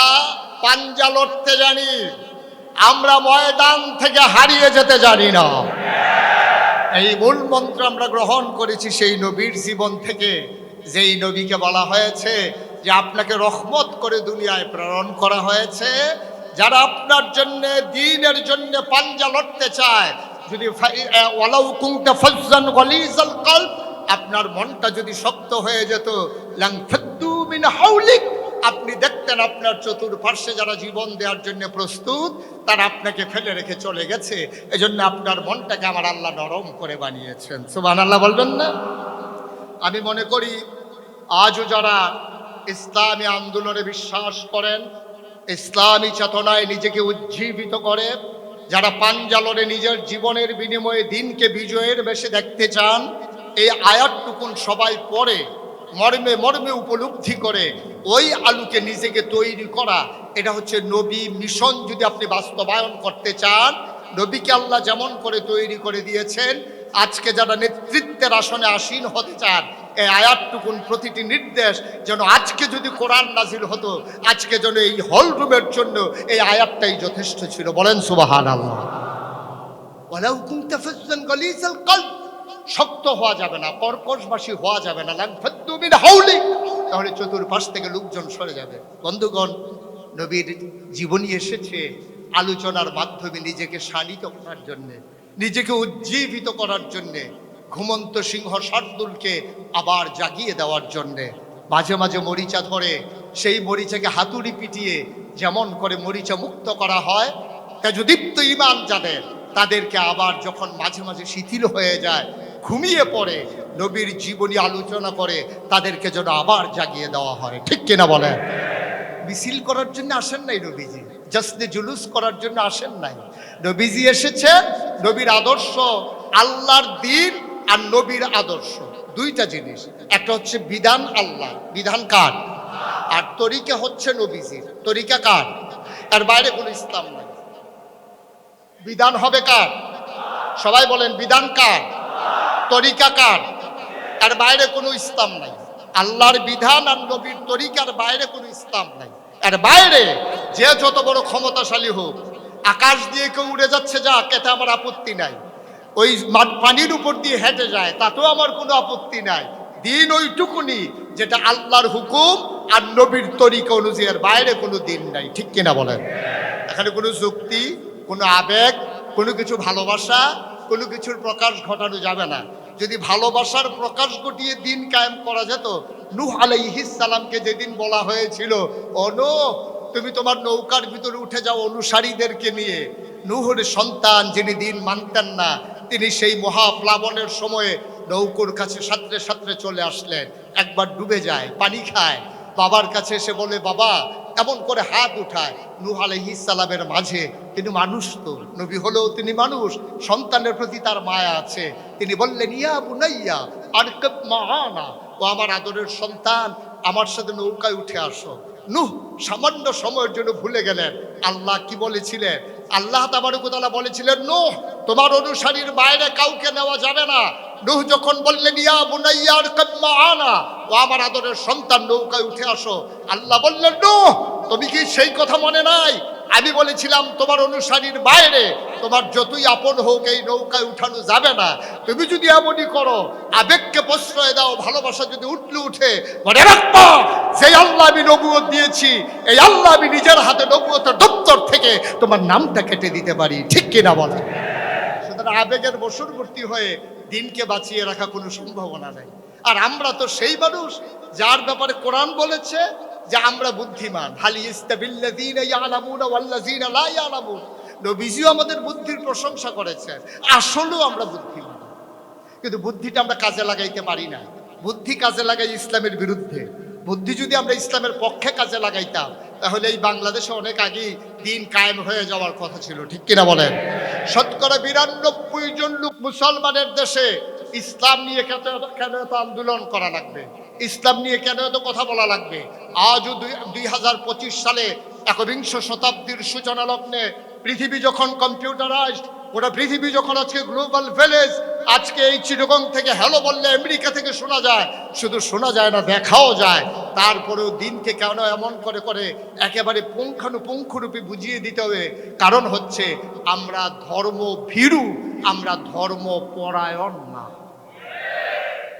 পাঞ্জা লড়তে জানি, আমরা ময়দান থেকে হারিয়ে যেতে জানি না। এই মূল মন্ত্র আমরা গ্রহণ করেছি সেই নবীর জীবন থেকে, যেই নবীকে বলা হয়েছে যে আপনাকে রহমত করে দুনিয়ায় প্রেরণ করা হয়েছে। যারা আপনার জন্য দ্বীনের জন্য পাঞ্জা লড়তে চায়, যদি ওয়ালাউ কুনতা ফাজ্জান গালিজাল কলব, আপনার মনটা যদি শক্ত হয়ে যেত, লাং ফাদ্দু মিন হাওলিক, আপনি দেখতেন আপনার চতুর্পার্শ্বে যারা জীবন দেওয়ার জন্য প্রস্তুত তারা আপনাকে ফেলে রেখে চলে গেছে। এজন্য আপনার মনটাকে আমার আল্লাহ নরম করে বানিয়েছেন। সুবহানাল্লাহ বলবেন না? আমি মনে করি আজও যারা ইসলামী আন্দোলনে বিশ্বাস করেন, ইসলামী চেতনায় নিজেকে উজ্জীবিত করে, যারা পাঞ্জালনে নিজের জীবনের বিনিময়ে দিনকে বিজয়ের বেশে দেখতে চান, এই আয়াতটুকুন সবাই পড়ে মর্মে মর্মে উপলব্ধি করে ওই আলোকে নিজেকে তৈরি করা, এটা হচ্ছে নবী মিশন। যদি আপনি বাস্তবায়ন করতে চান, নবীকে আল্লাহ যেমন করে তৈরি করে দিয়েছেন, আজকে যারা নেতৃত্বের আসনে আসীন হতে চান, এই আয়াতটুকুন প্রতিটি নির্দেশ যেন আজকে যদি কোরআন নাজিল হতো, আজকে যেন এই হল রুমের জন্য এই আয়াতটাই যথেষ্ট ছিল। বলেন সুবহানাল্লাহ। ওয়ালাউ কুনতা ফাজ্জান গালিজাল কলব, শক্ত হওয়া যাবে না, কর্কশবাসী হওয়া যাবে না, লাং ফাদ্দু মিন হাওলিক, তাহলে চতুর্পাশ থেকে লোকজন সরে যাবে। বন্ধুগণ, নবীর জীবনী এসেছে আলোচনার মাধ্যমে নিজেকে শানিত করার জন্যে, নিজেকে উজ্জীবিত করার জন্যে, ঘুমন্ত সিংহ শার্দুলকে আবার জাগিয়ে দেওয়ার জন্যে। মাঝে মাঝে মরিচা ধরে সেই মরিচাকে হাতুড়ি পিটিয়ে যেমন করে মরিচা মুক্ত করা হয়, তেজদীপ্ত ঈমান যাদের, তাদেরকে আবার যখন মাঝে মাঝে শিথিল হয়ে যায়, ঘুমিয়ে পড়ে, নবীর জীবনী আলোচনা করে তাদেরকে যেন আবার জাগিয়ে দেওয়া হয়। ঠিক কিনা বলেন? মিছিল করার জন্য আসেন নাই নবীজি, জশ্নে জুলুস করার জন্য আসেন নাই। নবীজি এসেছে নবীর আদর্শ, আল্লাহর দ্বীন আর নবীর আদর্শ দুইটা জিনিস। একটা হচ্ছে বিধান, আল্লাহ বিধান কার, আর তরিকা হচ্ছে নবীজির। তরিকা কার? এর বাইরে কোনো ইসলাম নাই। বিধান হবে কার? সবাই বলেন বিধান কার, তরিকা কার? এর বাইরে কোনো ইসলাম নাই। আল্লাহর বিধান আর নবীর তরিকার বাইরে কোনো ইসলাম নাই। এর বাইরে যে যত বড় ক্ষমতাশালী হোক, আকাশ দিয়ে কেউ উড়ে যাচ্ছে যাক, এতে আমার আপত্তি নাই। ওই পানির উপর দিয়ে হেঁটে যায়, তাতেও আমার কোনো আপত্তি নাই। দিন ওইটুকুনি যেটা আল্লাহর হুকুম আর নবীর তরিকা অনুযায়ী, এর বাইরে কোনো দিন নাই। ঠিক কিনা বলেন? এখানে কোনো যুক্তি, কোনো আবেগ, কোনো কিছু ভালোবাসা, কোনো কিছুর প্রকাশ ঘটানো যাবে না। যদি ভালোবাসার প্রকাশ ঘটিয়ে দিন কায়েম করা যেত, নূহ আলাইহিস সালামকে যেদিন বলা হয়েছিল, ও নূহ, তুমি তোমার নৌকার ভিতরে উঠে যাও অনুসারীদেরকে নিয়ে, নূহের সন্তান যিনি দিন মানতেন না, তিনি সেই মহাপ্লাবনের সময়ে নৌকোর কাছে সাঁতরে সাঁতরে চলে আসলেন। একবার ডুবে যায়, পানি খায়, বাবার কাছে এসে বলে, বাবা, এমন করে হাত উঠায়। নূহ আলাইহিস সালামের মাঝে, তিনি মানুষ, তো নবী হলেও তিনি মানুষ, সন্তানের প্রতি তার মায়া আছে। তিনি বললেন, ইয়া বুনাইয়া আরকাব মাআনা, ও আমার আদরের সন্তান, আমার সাথে নৌকায় উঠে আসো। নূহ সামান্য সময়ের জন্য ভুলে গেলেন আল্লাহ কি বলেছিলেন। আল্লাহ তাবারক ওয়া তাআলা বলেছিলেন, নূহ তোমার অনুসারীর বাইরে কাউকে নেওয়া যাবে না। নূহ যখন বললেন, ইয়া বুনাইয়া আরকাব মাআনা, ও আমার আদরের সন্তান নৌকায় উঠে আসো, আল্লাহ বললেন, নূহ তুমি কি সেই কথা মনে নাই? আমি বলেছিলাম তোমার অনুসারীর বাইরে তোমার যতই আপন হোক এই নৌকায় উঠানো যাবে না। তুমি যদি এমনই করো, আবেগকে প্রশ্রয় দাও, ভালোবাসা যদি উঠলে উঠে, মনে রাখবা সেই আল্লাহ আমি নবুয়ত দিয়েছি, এই আল্লাহ আমি নিজের হাতে নবুয়তের দপ্তর থেকে তোমার নামটা কেটে দিতে পারি। ঠিক কিনা বলে? সুতরাং আবেগের বশবর্তী হয়ে দিনকে বাঁচিয়ে রাখা কোনো সম্ভাবনা নেই। আর আমরা তো সেই মানুষ যার ব্যাপারে কোরআন বলেছে যে আমরা বুদ্ধিমান। হাল ইস্তাবিল্লাযীনা ইয়ালামুনা ওয়াল্লাযীনা লা ইয়ালামুন। নবীজিও আমাদের বুদ্ধির প্রশংসা করেছেন। আসলেও আমরা বুদ্ধিমান, কিন্তু বুদ্ধিটা আমরা কাজে লাগাইতে পারি না। বুদ্ধি কাজে লাগাই ইসলামের বিরুদ্ধে। বুদ্ধি যদি আমরা ইসলামের পক্ষে কাজে লাগাইতাম, তাহলে এই বাংলাদেশে অনেক আগেই দিন কায়েম হয়ে যাওয়ার কথা ছিল। ঠিক কিনা বলেন? শতকরা ৯২ জন লোক মুসলমানের দেশে ইসলাম নিয়ে কেন এত আন্দোলন করা লাগবে? ইসলাম নিয়ে কেন এত কথা বলা লাগবে? আজও ২০২৫ সালে একবিংশ শতাব্দীর সূচনা লগ্নে পৃথিবী যখন কম্পিউটারাইজড, ওটা পৃথিবী যখন আজকে গ্লোবাল ভিলেজ, আজকে এই চিটাগং থেকে হ্যালো বললে আমেরিকা থেকে শোনা যায়, শুধু শোনা যায় না, দেখাও যায়। তারপরেও দিনকে কেন এমন করে করে একেবারে পুঙ্খানুপুঙ্খরূপে বুঝিয়ে দিতে হবে? কারণ হচ্ছে আমরা ধর্ম ভীরু, আমরা ধর্ম পরায়ণ না।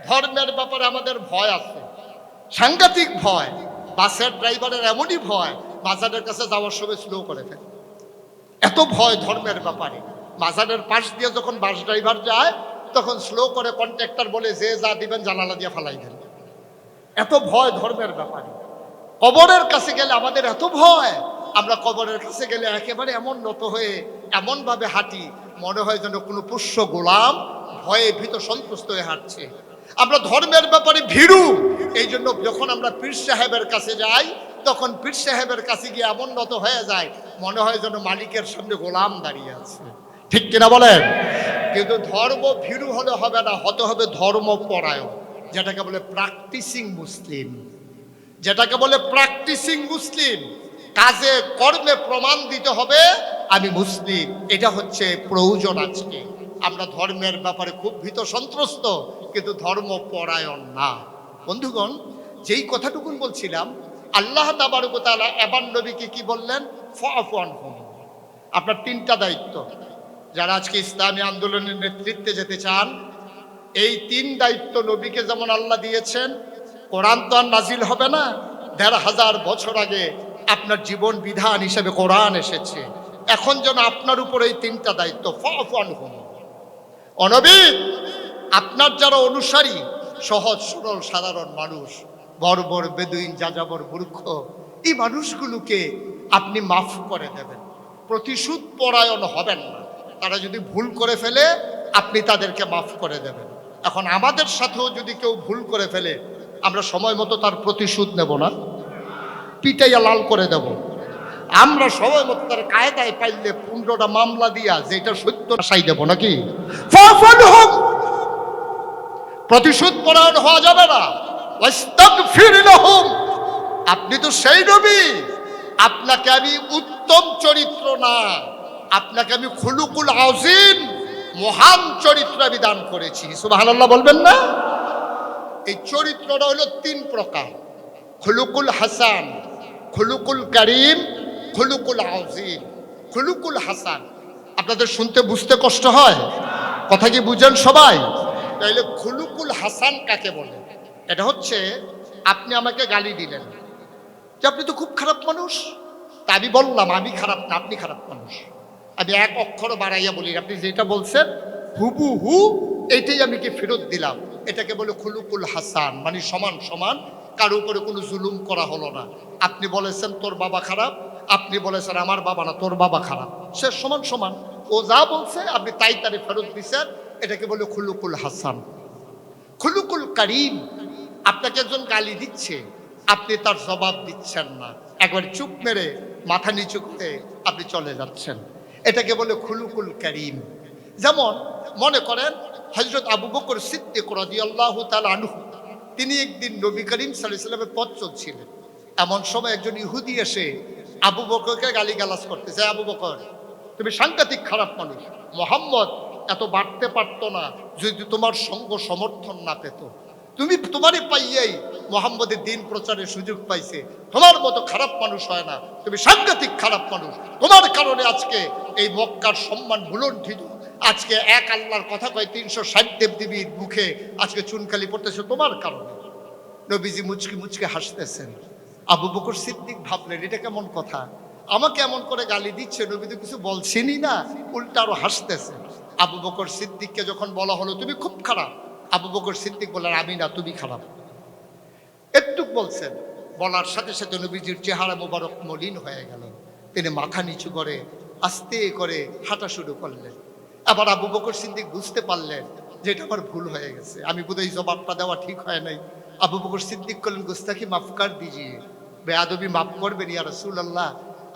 ধর্মের ব্যাপারে আমাদের ভয় আছে, সাংঘাতিক ভয়। বাসের ড্রাইভারের এমনই ভয়, বাজারের কাছে যাওয়ার সময় স্লো করে ফেলে। এত ভয় ধর্মের ব্যাপারে। বাজারের পাশ দিয়ে যখন বাস ড্রাইভার যায় তখন স্লো করে কন্ট্রাক্টর বলে, যে যা দিবেন জানালা দিয়ে ফালাই দেন। এত ভয় ধর্মের ব্যাপারে। কবরের কাছে গেলে আমাদের এত ভয়, আমরা কবরের কাছে গেলে একেবারে এমন নত হয়ে এমনভাবে হাঁটি, মনে হয় যেন কোনো পুষ্য গোলাম ভয়ে ভীত সন্তুষ্ট হয়ে হাঁটছে। আমরা ধর্মের ব্যাপারে ভীরু। এই জন্য যখন আমরা পীর সাহেবের কাছে যাই, তখন পীর সাহেবের কাছে গিয়ে এমন নত হয়ে যায়, মনে হয় যেন মালিকের সামনে গোলাম দাঁড়িয়ে আছে। ঠিক কিনা বলেন? কিন্তু ধর্ম ভীরু হলে হবে না, হতে হবে ধর্ম পরায়ণ, যেটাকে বলে প্র্যাকটিসিং মুসলিম। যেটাকে বলে প্র্যাকটিসিং মুসলিম, কাজে কর্মে প্রমাণ দিতে হবে আমি মুসলিম। এটা হচ্ছে প্রয়োজন। আজকে আমরা ধর্মের ব্যাপারে খুব ভীত সন্ত্রস্ত, কিন্তু ধর্ম পরায়ণ না। বন্ধুগণ, যেই কথাটুকুন বলছিলাম, আল্লাহ তাবারক ওয়া তাআলা এবার নবীকে কি বললেন? ফাফু আনহুম। আপনার ৩টা দায়িত্ব। যারা আজকে ইসলামী আন্দোলনের নেতৃত্বে যেতে চান, এই ৩ দায়িত্ব নবীকে যেমন আল্লাহ দিয়েছেন। কোরআন তো আর নাজিল হবে না, ১৫০০ বছর আগে আপনার জীবন বিধান হিসেবে কোরআন এসেছে। এখন যেন আপনার উপর এই ৩টা দায়িত্ব। ফাফু আনহুম। নবী, আপনার যারা অনুসারী, সহজ সরল সাধারণ মানুষ, বর্বর বেদুইন যাযাবর মূর্খ, এই মানুষগুলোকে আপনি মাফ করে দেবেন। প্রতিশোধ পরায়ণ হবেন না। তারা যদি ভুল করে ফেলে, আপনি তাদেরকে মাফ করে দেবেন। এখন আমাদের সাথেও যদি কেউ ভুল করে ফেলে, আমরা সময় মতো তার প্রতিশোধ নেব না, পিটাইয়া লাল করে দেব। আমরা সময় মতো তার কায়দায় পাইলে 15টা মামলা দিয়া যেটা সত্য সাই দেব নাকি? প্রতিশোধ পরায়ণ হওয়া যাবে না। ওয়াস্তাগফির লাহুম। আপনি তো সেই নবী, আপনাকে আমি উত্তম চরিত্র না, আপনাকে আমি খুলুকুল আযীম, মহান চরিত্র আমি দান করেছি। সুবহানাল্লাহ বলবেন না? এই চরিত্রটা হলো 3 প্রকার: খুলুকুল হাসান, খুলুকুল কারীম, খুলুকুল আযীম। খুলুকুল হাসান আপনাদের শুনতে বুঝতে কষ্ট হয়? কথা কি বুঝেন সবাই? তাইলে খুলুকুল হাসান কাকে বলে? এটা হচ্ছে, আপনি আমাকে গালি দিলেন যে আপনি তো খুব খারাপ মানুষ। তা আমি বললাম আমি খারাপ না, আপনি খারাপ মানুষ। আমি এক অক্ষর বাড়াইয়া বলি, আপনি যেটা বলছেন হুবহু এটাই আমি কি ফেরত দিলাম। এটাকে বলে খুলুকুল হাসান, মানে সমান সমান, কারো উপরে কোনো জুলুম করা হলো না। আপনি বলেছেন তোর বাবা খারাপ, আপনি বলেছেন আমার বাবা না, তোর বাবা খারাপ, সে সমান সমান। ও যা বলছে আপনি তাই তারে ফেরত দিচ্ছেন, এটাকে বলে খুলুকুল হাসান। খুলুকুল কারীম, আপনাকে একজন গালি দিচ্ছে, আপনি তার জবাব দিচ্ছেন না, একবার চুপ মেরে মাথা নিচু করে আপনি চলে যাচ্ছেন, এটাকে বলে খুলুকুল কারীম। যেমন মনে করেন হযরত আবু বকর সিদ্দিক রাদিয়াল্লাহু তাআলা আনহু, তিনি একদিন নবী করিম সাল্লাল্লাহু আলাইহি ওয়াসাল্লামের পথ চলছিলেন। এমন সময় একজন ইহুদি এসে আবু বকরকে গালিগালাজ করতেছে, আবু বকর তুমি সাংঘাতিক খারাপ মানুষ। মোহাম্মদ এত বাড়তে পারতো না যদি তোমার সঙ্গ সমর্থন না পেত। তুমি তোমারই পাইয়েই মোহাম্মদের দিন প্রচারের সুযোগ পাইছে। তোমার মতো খারাপ মানুষ হয় না, তুমি সাংঘাতিক খারাপ মানুষ। তোমার কারণে আজকে এই মক্কার সম্মান ভুলণ্ঠিত। আজকে এক আল্লাহর কথা কয় 360 দেবদেবীর মুখে আজকে চুনকালি পড়তেছে তোমার কারণে। নবীজি মুচকি মুচকি হাসতেছেন। আবু বকর সিদ্দিক ভাবলেন এটা কেমন কথা, আমাকে এমন করে গালি দিচ্ছে, নবী তো কিছু বলছেনই না, উল্টা আরো হাসতেছে। আবু বকর সিদ্দিককে যখন বলা হলো তুমি খুব খারাপ, আবু বকর সিদ্দিক বললেন আমি না, তুমি খারাপ। একটু বলছেন, বলার সাথে সাথে নবীজির চেহারা মোবারক মলিন হয়ে গেল। তিনি মাথা নিচু করে আস্তে করে হাঁটা শুরু করলেন। আবার আবু বকর সিদ্দিক বুঝতে পারলেন যে এটা আমার ভুল হয়ে গেছে, আমি বোধহয় জবাবটা দেওয়া ঠিক হয় নাই। আবু বকর সিদ্দিক করলেন গুস্তাখি মাফ কর দিজিয়ে, বেয়াদবি মাফ করবেন ইয়া রাসূলুল্লাহ।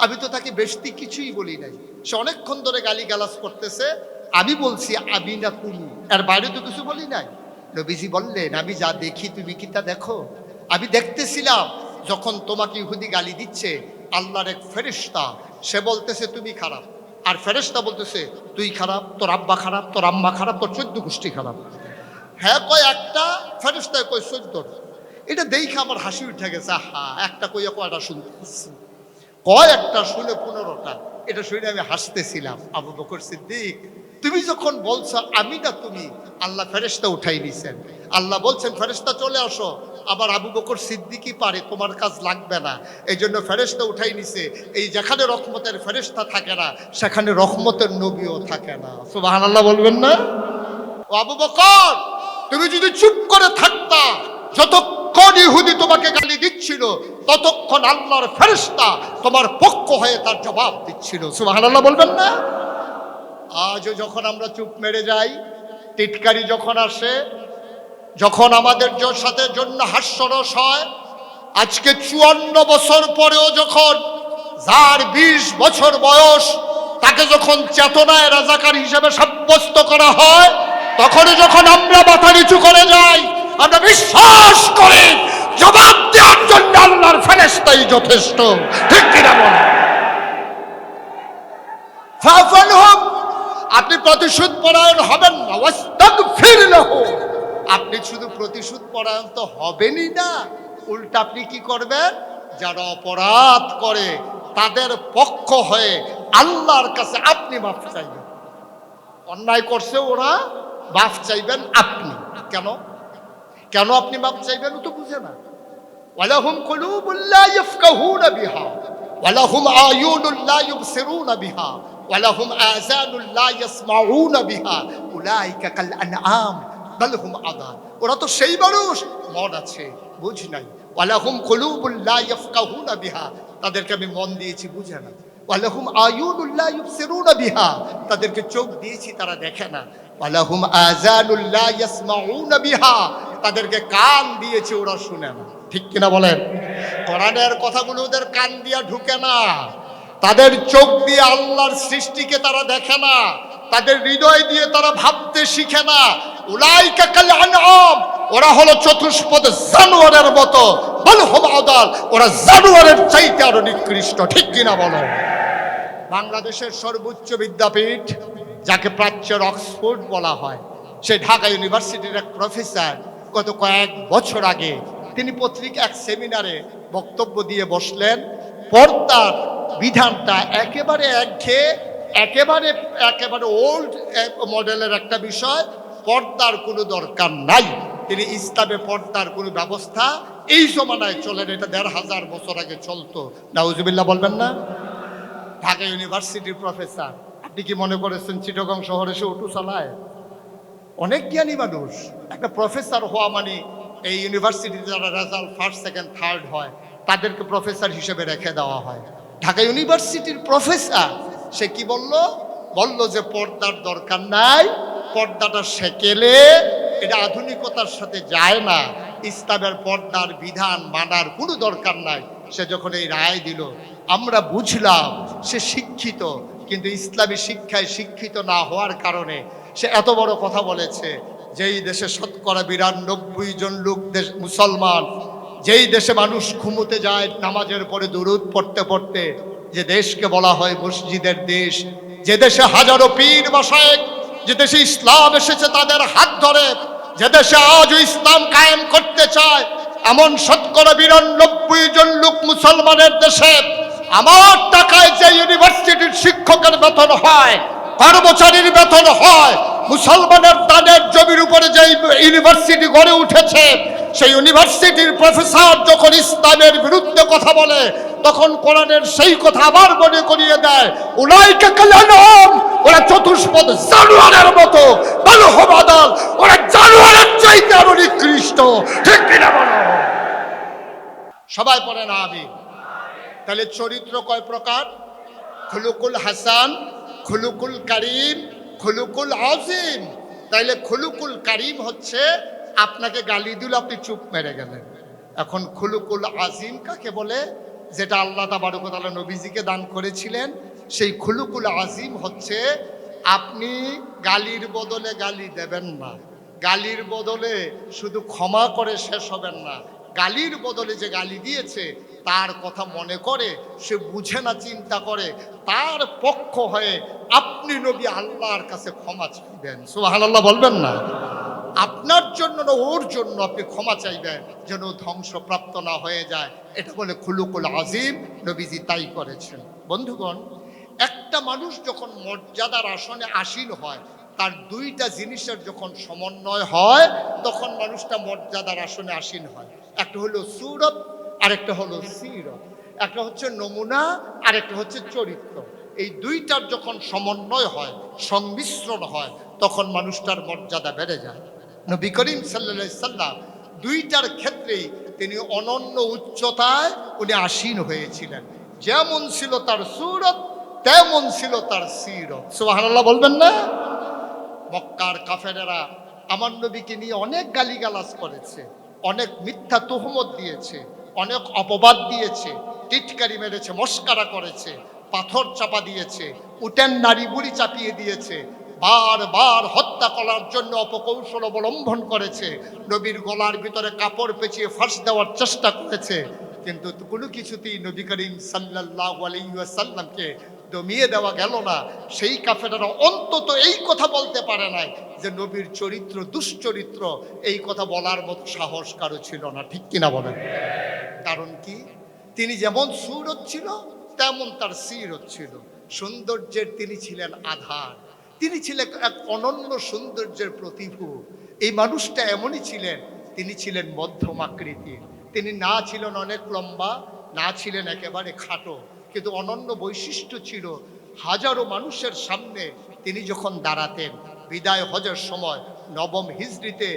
আমি তো তাকে বেশি কিছুই বলি নাই, সে অনেকক্ষণ ধরে গালি গালাজ করতেছে, আমি বলছি আমি না তুমি, এর বাইরে তো কিছু বলি নাই। নবীজি বললেন আমি যা দেখি তুমি কি তা দেখো? আমি দেখতেছিলাম যখন তোমাকে ইহুদি গালি দিচ্ছে, আল্লাহর এক ফেরেশতা সে বলতেছে তুমি খারাপ, আর ফেরেশতা বলতেছে তুই খারাপ, তোর আব্বা খারাপ, তোর আম্মা খারাপ, তোর 14 গোষ্ঠী খারাপ। হ্যাঁ কয় একটা, ফেরেশতা কয় 14। এটা দেখে আমার হাসি উঠে গেছে। হা একটা কইয়া কয়টা শুনতেছি, কয় একটা শুনে 15টা। এটা শুনে আমি হাসতেছিলাম। আবু বকর সিদ্দিক তুমি যখন বলছো আমি না তুমি, আল্লাহ ফেরেশতা উঠাই নিছেন। আল্লাহ বলছেন ফেরেশতা চলে আসো। আবার আবু বকর সিদ্দিকই পারে, তোমার কাজ লাগবে না, এই জন্য ফেরেশতা উঠাই নিছে। এই যেখানে রহমতের ফেরেশতা থাকে না সেখানে রহমতের নবীও থাকে না। সুবহানাল্লাহ বলবেন না? ও আবু বকর তুমি যদি চুপ করে থাকতা, যতক্ষণ ইহুদি তোমাকে গালি দিচ্ছিল ততক্ষণ আল্লাহর ফেরেশতা তোমার পক্ষ হয়ে তার জবাব দিচ্ছিল। সুবহানাল্লাহ বলবেন না? আজও যখন আমরা চুপ মেরে যাই, টিটকারি যখন আসে, যখন আমাদের সাথে জন্য হাস্যরস হয়, আজকে 54 বছর পরেও যখন যার 20 বছর বয়স তাকে যখন চেতনায় রাজাকার হিসেবে সাব্যস্ত করা হয়, তখন যখন আমরা মাথা নিচু করে যাই, আমরা বিশ্বাস করি জবাব দেওয়ার জন্য আল্লাহর ফেরেশতাই যথেষ্ট। ঠিক কিনা বলেন? ফাফানহুম আপনি প্রতিশোধ পরায়ণ হবেন না, ওয়াস্তাগফির লাহু আপনি শুধু প্রতিশোধ পরায়ণ তো হবেনই না, উল্টা আপনি কি করবেন? যারা অপরাধ করে তাদের পক্ষ হয়ে আল্লাহর কাছে আপনি মাফ চাইবেন। অন্যায় করছে ওরা, মাফ চাইবেন আপনি। কেন কেন আপনি মাফ চাইবেন তো বুঝে না। ওয়ালাহুম কুলুবুল লা ইয়াফকাহুনা বিহা ওয়ালাহুম আয়ুনুল লা ইউবসিরুনা বিহা ওয়ালাহুম আযানুল লা ইয়াসমাউনা বিহা উলাইকা কাল আনআম বাল হুম আযাব। ওরা তো সেই মানুষ, মন আছে বুঝ নাই। ওয়ালাহুম কুলুবুল লা ইয়াফকাহুনা বিহা তাদেরকে আমি মন দিয়েছি বুঝে না। ওয়ালাহুম আয়ুনুল লা ইউবসিরুনা বিহা তাদেরকে চোখ দিয়েছি তারা দেখে না। ওয়ালাহুম আযানুল লা ইয়াসমাউনা বিহা তাদেরকে কান দিয়েছি ওরা শুনে না। ঠিক কিনা বলেন? কোরআনের কথাগুলো ওদের কান দিয়া ঢুকে না, তাদের চোখ দিয়ে আল্লাহর সৃষ্টিকে তারা দেখে না, তাদের হৃদয় দিয়ে তারা ভাবতে শিখে না। উলাইকা কাল আনআম ওরা হলো চতুষ্পদ জানোয়ারের মতো, বল হুম আযাল ওরা জানোয়ারের চাইতে আরো নিকৃষ্ট। ঠিক কিনা বলো? বাংলাদেশের সর্বোচ্চ বিদ্যাপীঠ যাকে প্রাচ্যের অক্সফোর্ড বলা হয়, সে ঢাকা ইউনিভার্সিটির এক প্রফেসর গত কয়েক বছর আগে তিনি পত্রিকা এক সেমিনারে বক্তব্য দিয়ে বসলেন, পর্দার বিধানটা একেবারে একঘেয়ে, একেবারে ওল্ড মডেলের একটা বিষয়, পর্দার কোনো দরকার নাই। তিনি ইসলামে পর্দার কোনো ব্যবস্থা এই জমানায় চলেন, এটা 1500 বছর আগে চলতো। নাউজুবিল্লাহ বলবেন না? ঢাকা ইউনিভার্সিটির প্রফেসর, আপনি কি মনে করেছেন চিটাগং শহরে সে অটো চালায়? অনেক জ্ঞানী মানুষ। একটা প্রফেসর হওয়া মানে এই ইউনিভার্সিটিতে যারা রেজাল্ট ফার্স্ট সেকেন্ড থার্ড হয় তাদেরকে প্রফেসর হিসেবে রেখে দেওয়া হয়। ঢাকা ইউনিভার্সিটির প্রফেসর সে কি বলল যে পর্দার দরকার নাই, পর্দাটা সেকেলে, এটা আধুনিকতার সাথে যায় না, ইসলামের পর্দার বিধান মানার কোনো দরকার নাই। সে যখন এই রায় দিল আমরা বুঝলাম সে শিক্ষিত, কিন্তু ইসলামী শিক্ষায় শিক্ষিত না হওয়ার কারণে সে এত বড় কথা বলেছে। যেই দেশে শতকরা 92 জন লোক দেশ মুসলমান, যেই দেশে মানুষ ঘুমোতে যায় নামাজের পরে দুরূদ পড়তে পড়তে, যে দেশকে বলা হয় মসজিদের দেশ, যে দেশে হাজারো পীর মাশায়েখ, যে দেশে ইসলাম এসেছে তাদের হাত ধরে, যে দেশে আজও ইসলাম কায়েম করতে চায়, এমন শতকরা ৯২ জন লোক মুসলমানের দেশে আমার টাকায় যে ইউনিভার্সিটির শিক্ষকের বেতন হয়, কর্মচারীর বেতন হয়, মুসলমানের দানের জমির উপরে যে ইউনিভার্সিটি গড়ে উঠেছে, সেই ইউনিভার্সিটির প্রফেসর যখন ইসলামের বিরুদ্ধে কথা বলে, তখন কোরআনের সেই কথা আবার মনে করিয়ে দেয়, উলাইকা কালানহুম, ওরা চতুষ্পদ জানোয়ারের মতো, বালহুম আদাল, ওরা জানোয়ারের চাইতে আরো নিকৃষ্ট। ঠিক কিনা বলো? সবাই পড়েন আমিন। তাহলে চরিত্র কয় প্রকার? খুলুকুল হাসান, খুলুকুল কারিম, খুলুকুল আজিম। তাইলে খুলুকুল কারিম হচ্ছে আপনাকে গালি দিল, আপনি চুপ মেরে গেলেন। এখন খুলুকুল আজিম কাকে বলে? যেটা আল্লাহ তাবারক ওয়া তাআলা নবীজিকে দান করেছিলেন। সেই খুলুকুল আজিম হচ্ছে আপনি গালির বদলে গালি দেবেন না, গালির বদলে শুধু ক্ষমা করে শেষ হবেন না, গালির বদলে যে গালি দিয়েছে তার কথা মনে করে, সে বুঝে না চিন্তা করে, তার পক্ষ হয়ে আপনি নবী আল্লাহর কাছে ক্ষমা চাইবেন। সুবহানাল্লাহ বলবেন না? আপনার জন্য না, ওর জন্য আপনি ক্ষমা চাইবেন, যেন ধ্বংসপ্রাপ্ত না হয়ে যায়। এটা বলে খুলুকুল আজিম। নবীজি তাই করেছেন। বন্ধুগণ, একটা মানুষ যখন মর্যাদার আসনে আসীন হয়, তার দুইটা জিনিসের যখন সমন্বয় হয়, তখন মানুষটা মর্যাদার আসনে আসীন হয়। একটা হলো সুরত, আরেকটা হলো সিরত। একটা হচ্ছে নমুনা, আরেকটা হচ্ছে চরিত্র। এই দুইটার যখন সমন্বয় হয়, সংমিশ্রণ হয়, তখন মানুষটার মর্যাদা বেড়ে যায়। নবী করিম সাল্লাল্লাহু আলাইহি সাল্লাম দুইটার ক্ষেত্রেই তিনি অনন্য উচ্চতায় উনি আসীন হয়েছিলেন। যেমন ছিল তার সুরত, তেমন ছিল তার সিরত। সুবহানাল্লাহ বলবেন না? মক্কার কাফেরেরা আমার নবীকে নিয়ে অনেক গালিগালাজ করেছে, অনেক মিথ্যা তুহমত দিয়েছে, অনেক অপবাদ দিয়েছে, টিটকারি মেরেছে, মস্কারা করেছে, পাথর চাপা দিয়েছে, উটের নাড়ি বুড়ি চাপিয়ে দিয়েছে, বারবার হত্যা করার জন্য অপকৌশল অবলম্বন করেছে, নবীর গলার ভিতরে কাপড় পেঁচিয়ে ফাঁস দেওয়ার চেষ্টা করেছে। কিন্তু কোনো কিছুতেই নবী করিম সাল্লাল্লাহু আলাইহি ওয়াসাল্লামকে দমিয়ে দেওয়া গেল না। সেই কাফেররা অন্তত এই কথা বলতে পারে নাই যে নবীর চরিত্র দুশ্চরিত্র। এই কথা বলার মতো সাহস কারো ছিল না। ঠিক কিনা বলেন? কারণ কি? তিনি যেমন সুরত ছিল, তেমন তার সিরত ছিল। সৌন্দর্যের তিনি ছিলেন আধার, তিনি ছিলেন এক অনন্য সৌন্দর্যের প্রতিভূ। এই মানুষটা এমনই ছিলেন, তিনি ছিলেন মধ্যম আকৃতির। তিনি না ছিলেন অনেক লম্বা, না ছিলেন একেবারে খাটো, কিন্তু অনন্য বৈশিষ্ট্য ছিল। হাজারো মানুষের সামনে তিনি যখন দাঁড়াতেন, বিদায় হজের সময় নবম হিজরিতে,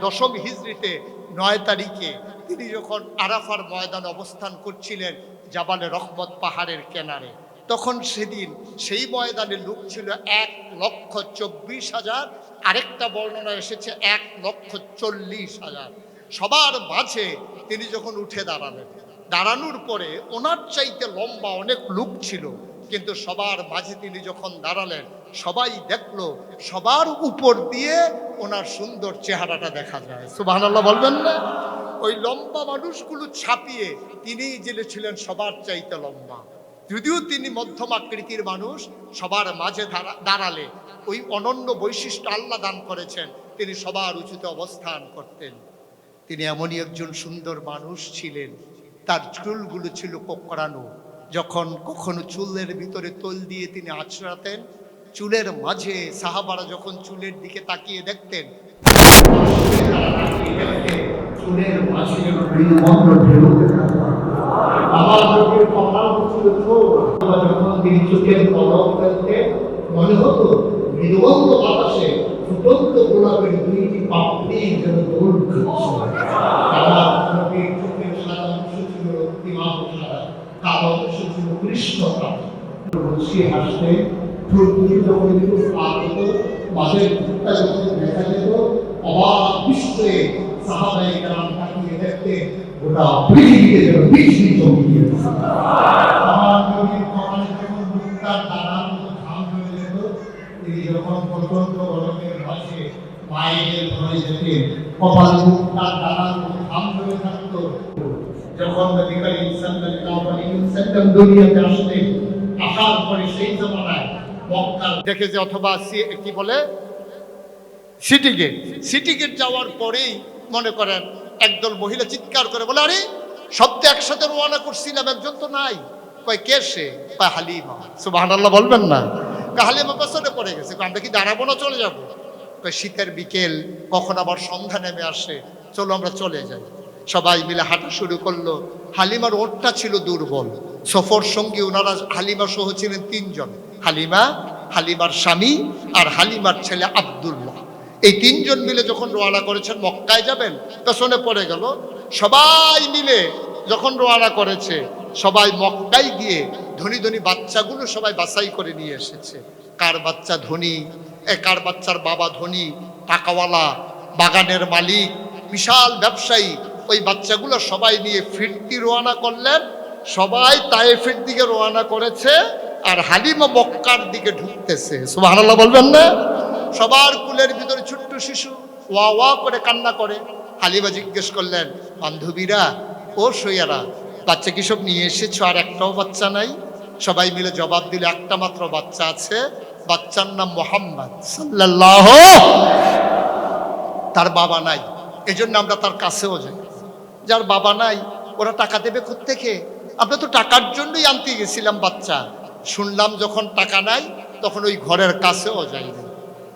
দশম হিজরিতে ৯ তারিখে তিনি যখন আরাফার ময়দানে অবস্থান করছিলেন, জাবালে রহমত পাহাড়ের কিনারে, তখন সেদিন সেই ময়দানে লোক ছিল ১,২৪,০০০। আরেকটা বর্ণনা এসেছে ১,৪০,০০০। সবার মাঝে তিনি যখন উঠে দাঁড়ালেন, দাঁড়ানোর পরে ওনার চাইতে লম্বা অনেক লোক ছিল, কিন্তু সবার মাঝে তিনি যখন দাঁড়ালেন, সবাই দেখলো সবার উপর দিয়ে ওনার সুন্দর চেহারাটা দেখা যায়। সুবহানাল্লাহ বলবেন না? ওই লম্বা মানুষগুলো ছাপিয়ে তিনি যিনি ছিলেন সবার চাইতে লম্বা। যদিও তিনি মধ্যম আকৃতির মানুষ, সবার মাঝে দাঁড়ালে ওই অনন্য বৈশিষ্ট্য আল্লাহ দান করেছেন, তিনি সবার উঁচুতে অবস্থান করতেন। তিনি এমনই একজন সুন্দর মানুষ ছিলেন, তার চুলগুলো ছিল কোঁকড়ানো। যখন কখনো চুলের ভিতরে তৈল দিয়ে তিনি আঁচড়াতেন, চুলের মাঝে সাহাবারা যখন চুলের দিকে তাকিয়ে দেখতেন, চুলের মাঝে আমার নবীর কপাল ছিল ছোট। যখন তিনি চোখের পলক ফেলতেন, মনে হতো মৃদুবন্ধ বাতাসে ফুটন্ত গোলাপের দুইটি পাপড়ি যেন দৌড় খাচ্ছে। আমার নবীর চোখের সাদা অংশ ছিল রক্তিমাভ সাদা, কালো অংশ ছিল কৃষ্ণতা। সে হাসতে ঠোঁট দুটি যখন একটু ফাঁক হতো, মাঝের ঠোঁটটা যখন দেখা যেত, অবাক বিস্ময়ে সাহাবায়ে কেরাম তাকিয়ে দেখতে গোটা পৃথিবীতে যেন বৃষ্টি চমকিয়ে দিচ্ছে। আমার নবীর কপালে যখন মুক্তার দানার মতো ঘাম জমে যেত, তিনি যখন প্রচন্ড গরমের মাঝে মায়ের ঘরে যেতেন, কপালে মুক্তার দানার মতো ঘাম জমে থাকতো। যখন নবী করিম সাল্লাল্লাহু আলাইহি ওয়াসাল্লাম দুনিয়াতে আসলেন, আসার পরে সেই জমানায় মক্কা দেখে যে অথবা কি বলে সিটি গেট যাওয়ার পরেই মনে করেন একদল মহিলা চিৎকার করে বলে, আরে সব তো একসাথে রওনা করছিলাম, একজন তো নাই। কয় কে সে? কয় হালিমা। সুবহানাল্লাহ বলবেন না? হালিমা পেছনে পড়ে গেছে। আমরা কি দাঁড়াবো না চলে যাবো? কয় শীতের বিকেল, কখন আবার সন্ধ্যা নেমে আসে, চলো আমরা চলে যাই। সবাই মিলে হাঁটা শুরু করলো। হালিমার ওঠটা ছিল দুর্বল। সফর সঙ্গী ওনারা হালিমা সহ ছিলেন 3 জন, হালিমা, হালিমার স্বামী আর হালিমার ছেলে আব্দুল্লাহ। এই 3 জন মিলে যখন রওনা করেছেন মক্কায় যাবেন, পেছনে পড়ে গেল। সবাই মিলে যখন রওনা করেছে, সবাই মক্কায় গিয়ে ধনী ধনী বাচ্চাগুলো সবাই বাছাই করে নিয়ে এসেছে। কার বাচ্চা ধনী, কার বাচ্চার বাবা ধনী, টাকাওয়ালা, বাগানের মালিক, বিশাল ব্যবসায়ী। ওই বাচ্চাগুলো সবাই নিয়ে ফিরতি রওনা করলেন। সবাই তায়েফের দিকে রওনা করেছে, আর হালিমা মক্কার দিকে ঢুকতেছে। সুবহানাল্লাহ বলবেন না? সবার কুলের ভিতরে ছোট্ট শিশু ওয়া ওয়া করে কান্না করে। হালিমা জিজ্ঞেস করলেন, বান্ধবীরা, ও সইয়ারা, বাচ্চা কি সব নিয়ে এসেছো? আর একটাও বাচ্চা নাই? সবাই মিলে জবাব দিল, একটা মাত্র বাচ্চা আছে, বাচ্চার নাম মুহাম্মদ সাল্লাল্লাহু। তার বাবা নাই, এজন্য আমরা তার কাছেও যাই। যার বাবা নাই ওরা টাকা দেবে কোত্থেকে? আমরা তো টাকার জন্যই আনতে গেছিলাম বাচ্চা। শুনলাম যখন টাকা নাই, তখন ওই ঘরের কাছেও যাইনি।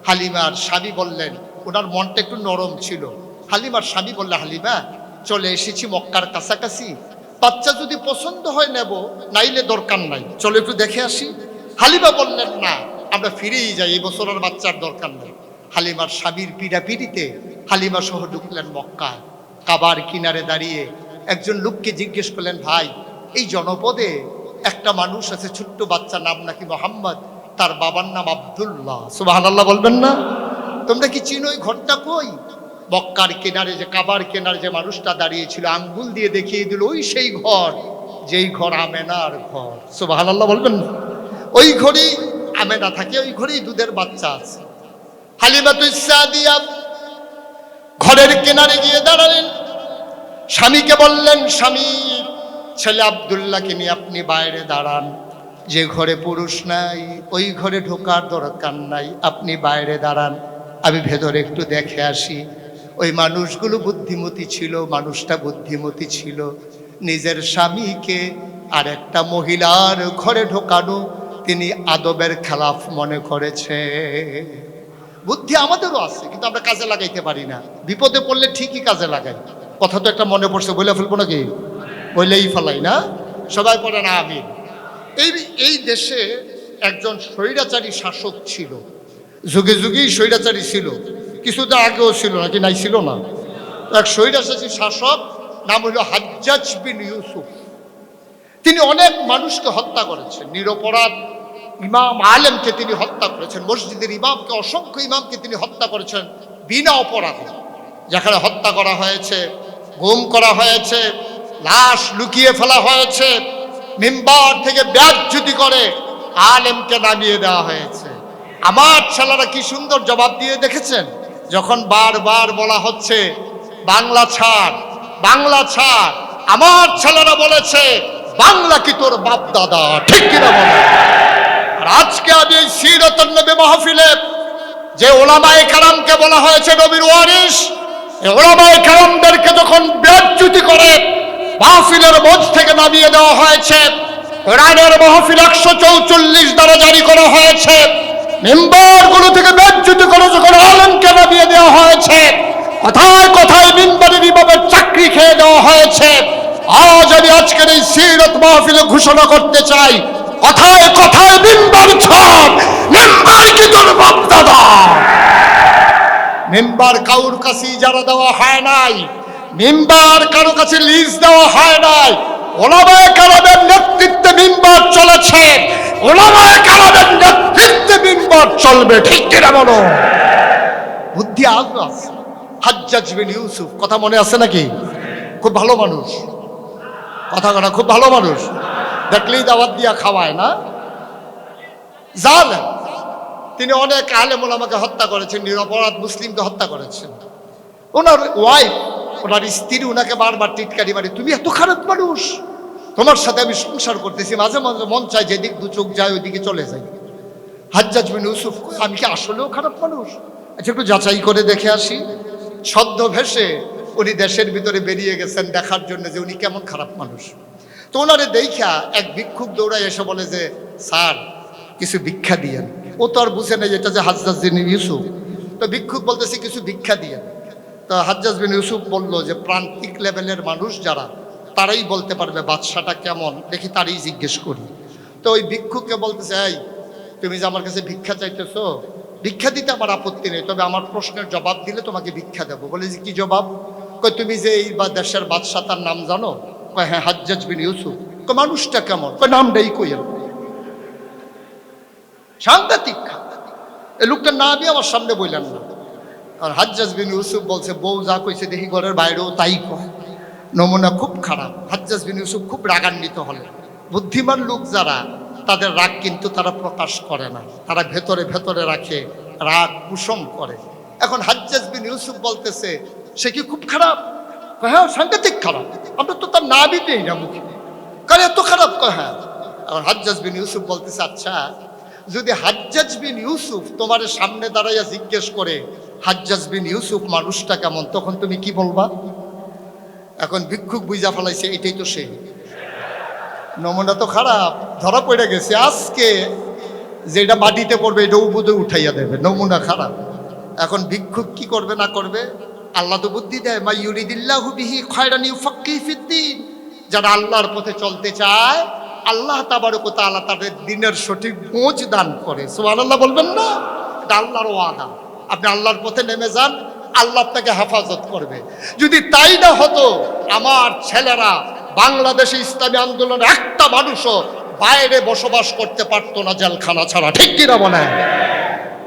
হালিমার স্বামী বললেন, ওনার মনটা একটু নরম ছিল। হালিমার স্বামী বললে, হালিমা, চলে এসেছি মক্কার কাছাকাছি, বাচ্চা যদি পছন্দ হয় নেব, নাইলে দরকার নাই, চলো একটু দেখে আসি। হালিমা বললেন, না, আমরা ফিরেই যাই, এই বছর আর বাচ্চার দরকার নেই। হালিমার স্বামীর পিড়াপিড়িতে হালিমা সহ ঢুকলেন মক্কায়। কাবার কিনারে দাঁড়িয়ে একজন লোককে জিজ্ঞেস করলেন, ভাই, এই জনপদে একটা মানুষ আছে, ছোট্ট বাচ্চা, নাম নাকি মোহাম্মদ, তার বাবার নাম আব্দুল্লাহ। সুবহানাল্লাহ বলবেন না? তোমরা কি চিনো ওই ঘরটা কই? মক্কার কিনারে, যে কাবার কিনারে যে মানুষটা দাঁড়িয়েছিল, আঙ্গুল দিয়ে দেখিয়ে দিল, ওই সেই ঘর, যেই ঘর আমেনার ঘর। সুবহানাল্লাহ বলবেন না? ওই ঘরেই আমেনা থাকে, ওই ঘরেই দুধের বাচ্চা আছে। হালিমাতুস সাদিয়া ঘরের কিনারে গিয়ে দাঁড়ালেন। স্বামীকে বললেন, স্বামী, ছেলে আব্দুল্লাহকে নিয়ে আপনি বাইরে দাঁড়ান। যে ঘরে পুরুষ নাই ওই ঘরে ঢোকার দরকার নাই, আপনি বাইরে দাঁড়ান, আমি ভেতরে একটু দেখে আসি। ওই মানুষগুলো বুদ্ধিমতী ছিল, মানুষটা বুদ্ধিমতী ছিল। নিজের স্বামীকে আর একটা মহিলার ঘরে ঢোকানো তিনি আদবের খেলাফ মনে করেছে। বুদ্ধি আমাদেরও আছে, কিন্তু আমরা কাজে লাগাইতে পারি না। বিপদে পড়লে ঠিকই কাজে লাগাই। কথা তো একটা মনে পড়ছে, বলে ফেলবো নাকি? বললেই ফেলাই না? সবাই পড়ে না আমি। এই দেশে একজন স্বৈরাচারী শাসক ছিল, যুগে যুগেই স্বৈরাচারী ছিল, কিছুটা আগেও ছিল, নাকি নাই ছিল না? এক স্বৈরাচারী শাসক, নাম হলো হাজ্জাজ বিন ইউসুফ। তিনি অনেক মানুষকে হত্যা করেছেন, নিরপরাধ ইমাম আলেমকে তিনি হত্যা করেছেন, মসজিদের ইমামকে, অসংখ্য ইমামকে তিনি হত্যা করেছেন বিনা অপরাধে। যেখানে হত্যা করা হয়েছে, গুম করা হয়েছে, লাশ লুকিয়ে ফেলা হয়েছে, মিম্বার থেকে বেয়াজ্জতি করে আলেমকে নামিয়ে দেওয়া হয়েছে। আমার ছেলেরা কি সুন্দর জবাব দিয়ে দেখেছেন, যখন বারবার বলা হচ্ছে বাংলা ছাড়, বাংলা ছাড়, আমার ছেলেরা বলেছে, বাংলা কি তোর বাপ দাদা? ঠিক কিনা বলে? আর আজকে আমি এই সিরাতুন নবী মাহফিলে যে ওলামায়ে কেরামকে বলা হয়েছে নবীর ওয়ারিস, এই ওলামায়ে কেরামদেরকে যখন বেয়াজ্জতি করে মাহফিলের মঞ্চ থেকে নামিয়ে দেওয়া হয়েছে, কোরআনের মাহফিল 144 দ্বারা জারি করা হয়েছে, মিম্বারগুলো থেকে বেয়াজ্জতি করে যখন আলেমকে নামিয়ে দেওয়া হয়েছে, কথায় কথায় মিম্বারের ইমামের চাকরি খেয়ে দেওয়া হয়েছে, আজ আমি আজকের এই সিরাত মাহফিলে ঘোষণা করতে চাই, কথায় কথায় মিম্বার ছাড়, মিম্বার কি তোর বাপ দাদা? মিম্বার কাউর কাছে ইজারা দেওয়া হয় নাই, মিম্বার কারো কাছে লিজ দেওয়া হয় নাই। ওলামায়ে কেরামের নেতৃত্বে মিম্বার চলেছে, ওলামায়ে কেরামের নেতৃত্বে মিম্বার চলবে। ঠিক কিনা বলো? বুদ্ধি আজও আছে। হাজ্জাজ বিন ইউসুফ, কথা মনে আছে নাকি? খুব ভালো মানুষ, কথা কথা খুব ভালো মানুষ, দেখলেই দাওয়াত দিয়া খাওয়ায় না? জানেন তিনি অনেক আলেম ওলামাকে হত্যা করেছেন, নিরপরাধ মুসলিমকে হত্যা করেছেন। ওনার ওয়াইফ, ওনার স্ত্রী ওনাকে বারবার টিটকারি মারি, তুমি এত খারাপ মানুষ, তোমার সাথে আমি সংসার করতেছি, মাঝে মাঝে মন চায় যেদিক দু চোখ যায় ওইদিকে চলে যাই। হাজ্জাজ বিন ইউসুফ কয়, আমি কি আসলেও খারাপ মানুষ? আচ্ছা একটু যাচাই করে দেখে আসি। সদ্য ভেসে উনি দেশের ভিতরে বেরিয়ে গেছেন দেখার জন্য যে উনি কেমন খারাপ মানুষ। তো ওনারে দেখা এক ভিক্ষুক দৌড়ায় এসে বলে যে, স্যার কিছু ভিক্ষা দিয়েন। ও তো আর বুঝে নেই এটা যে হাজ্জাজ বিন ইউসুফ। তো ভিক্ষুক বলতেছে কিছু ভিক্ষা দিয়েন। তো হাজ্জাজ বিন ইউসুফ বলল যে, প্রান্তিক লেভেলের মানুষ যারা তারাই বলতে পারবে বাদশাটা কেমন, দেখি তারই জিজ্ঞেস করি। তো ওই ভিক্ষুককে বলতেছে, এই তুমি যে আমার কাছে ভিক্ষা চাইতেছো, ভিক্ষা দিতে আমার আপত্তি নেই, তবে আমার প্রশ্নের জবাব দিলে তোমাকে ভিক্ষা দেবো। বলে যে কি জবাব? কই তুমি যে এই বা দেশের বাদশা তার নাম জানো? কয় হ্যাঁ, হাজ্জাজ বিন ইউসুফ। কয় মানুষটা কেমন? কয় নামটাই কইল। সাংঘাতিক। এই লোকটার নামই আমার সামনে বললেন না। আর হাজ্জাজ বিন ইউসুফ বলছে, বউ যা কইছে দেখি ঘরের বাইরেও তাই কয়, নমুনা খুব খারাপ। হাজ্জাজ বিন ইউসুফ খুব রাগান্বিত হলেন। বুদ্ধিমান লোক যারা, তাদের রাগ কিন্তু তারা প্রকাশ করে না, তারা ভেতরে ভেতরে রাখে, রাগ কুসম করে। এখন হাজ্জাজ বিন ইউসুফ বলতেছে, সে কি খুব খারাপ? হ্যাঁ সাংঘাতিক খারাপ, আমরা তো তার নামই নেই না মুখে। কারণ এত খারাপ? হ্যাঁ। এখন হাজ্জাজ বিন ইউসুফ বলতেছে, আচ্ছা যদি হাজ্জাজ বিন ইউসুফ তোমার সামনে দাঁড়াইয়া জিজ্ঞেস করে হাজ্জাজ বিন ইউসুফ মানুষটা কেমন, তখন তুমি কি বলবা? এখন ভিক্ষুক বুঝা ফেলাইছে এটাই তো সে। নমুনা তো খারাপ, ধরা পড়ে গেছে। আজকে যেটা মাটিতে পড়বে এটা উবুদে উঠাইয়া দেবে, নমুনা খারাপ। এখন ভিক্ষুক কি করবে না করবে? আল্লাহ তো বুদ্ধি দেয়, মা ইউরিদিল্লাহু বিহি খায়রান ইউফাক্কিহু ফিদ্দীন। যারা আল্লাহর পথে চলতে চায় আল্লাহ তাবারক ওয়া তাআলা তাদের দ্বীনের সঠিক বুঝ দান করে। সুবহানাল্লাহ বলবেন না? এটা আল্লাহর ওয়াদা। আপনি আল্লাহর পথে নেমে যান, আল্লাহ আপনাকে হেফাজত করবে। যদি তাই না হতো, আমার ছেলেরা বাংলাদেশে ইসলামী আন্দোলনে একটা মানুষও বাইরে বসবাস করতে পারতো না জেলখানা ছাড়া। ঠিক কিনা বলেন?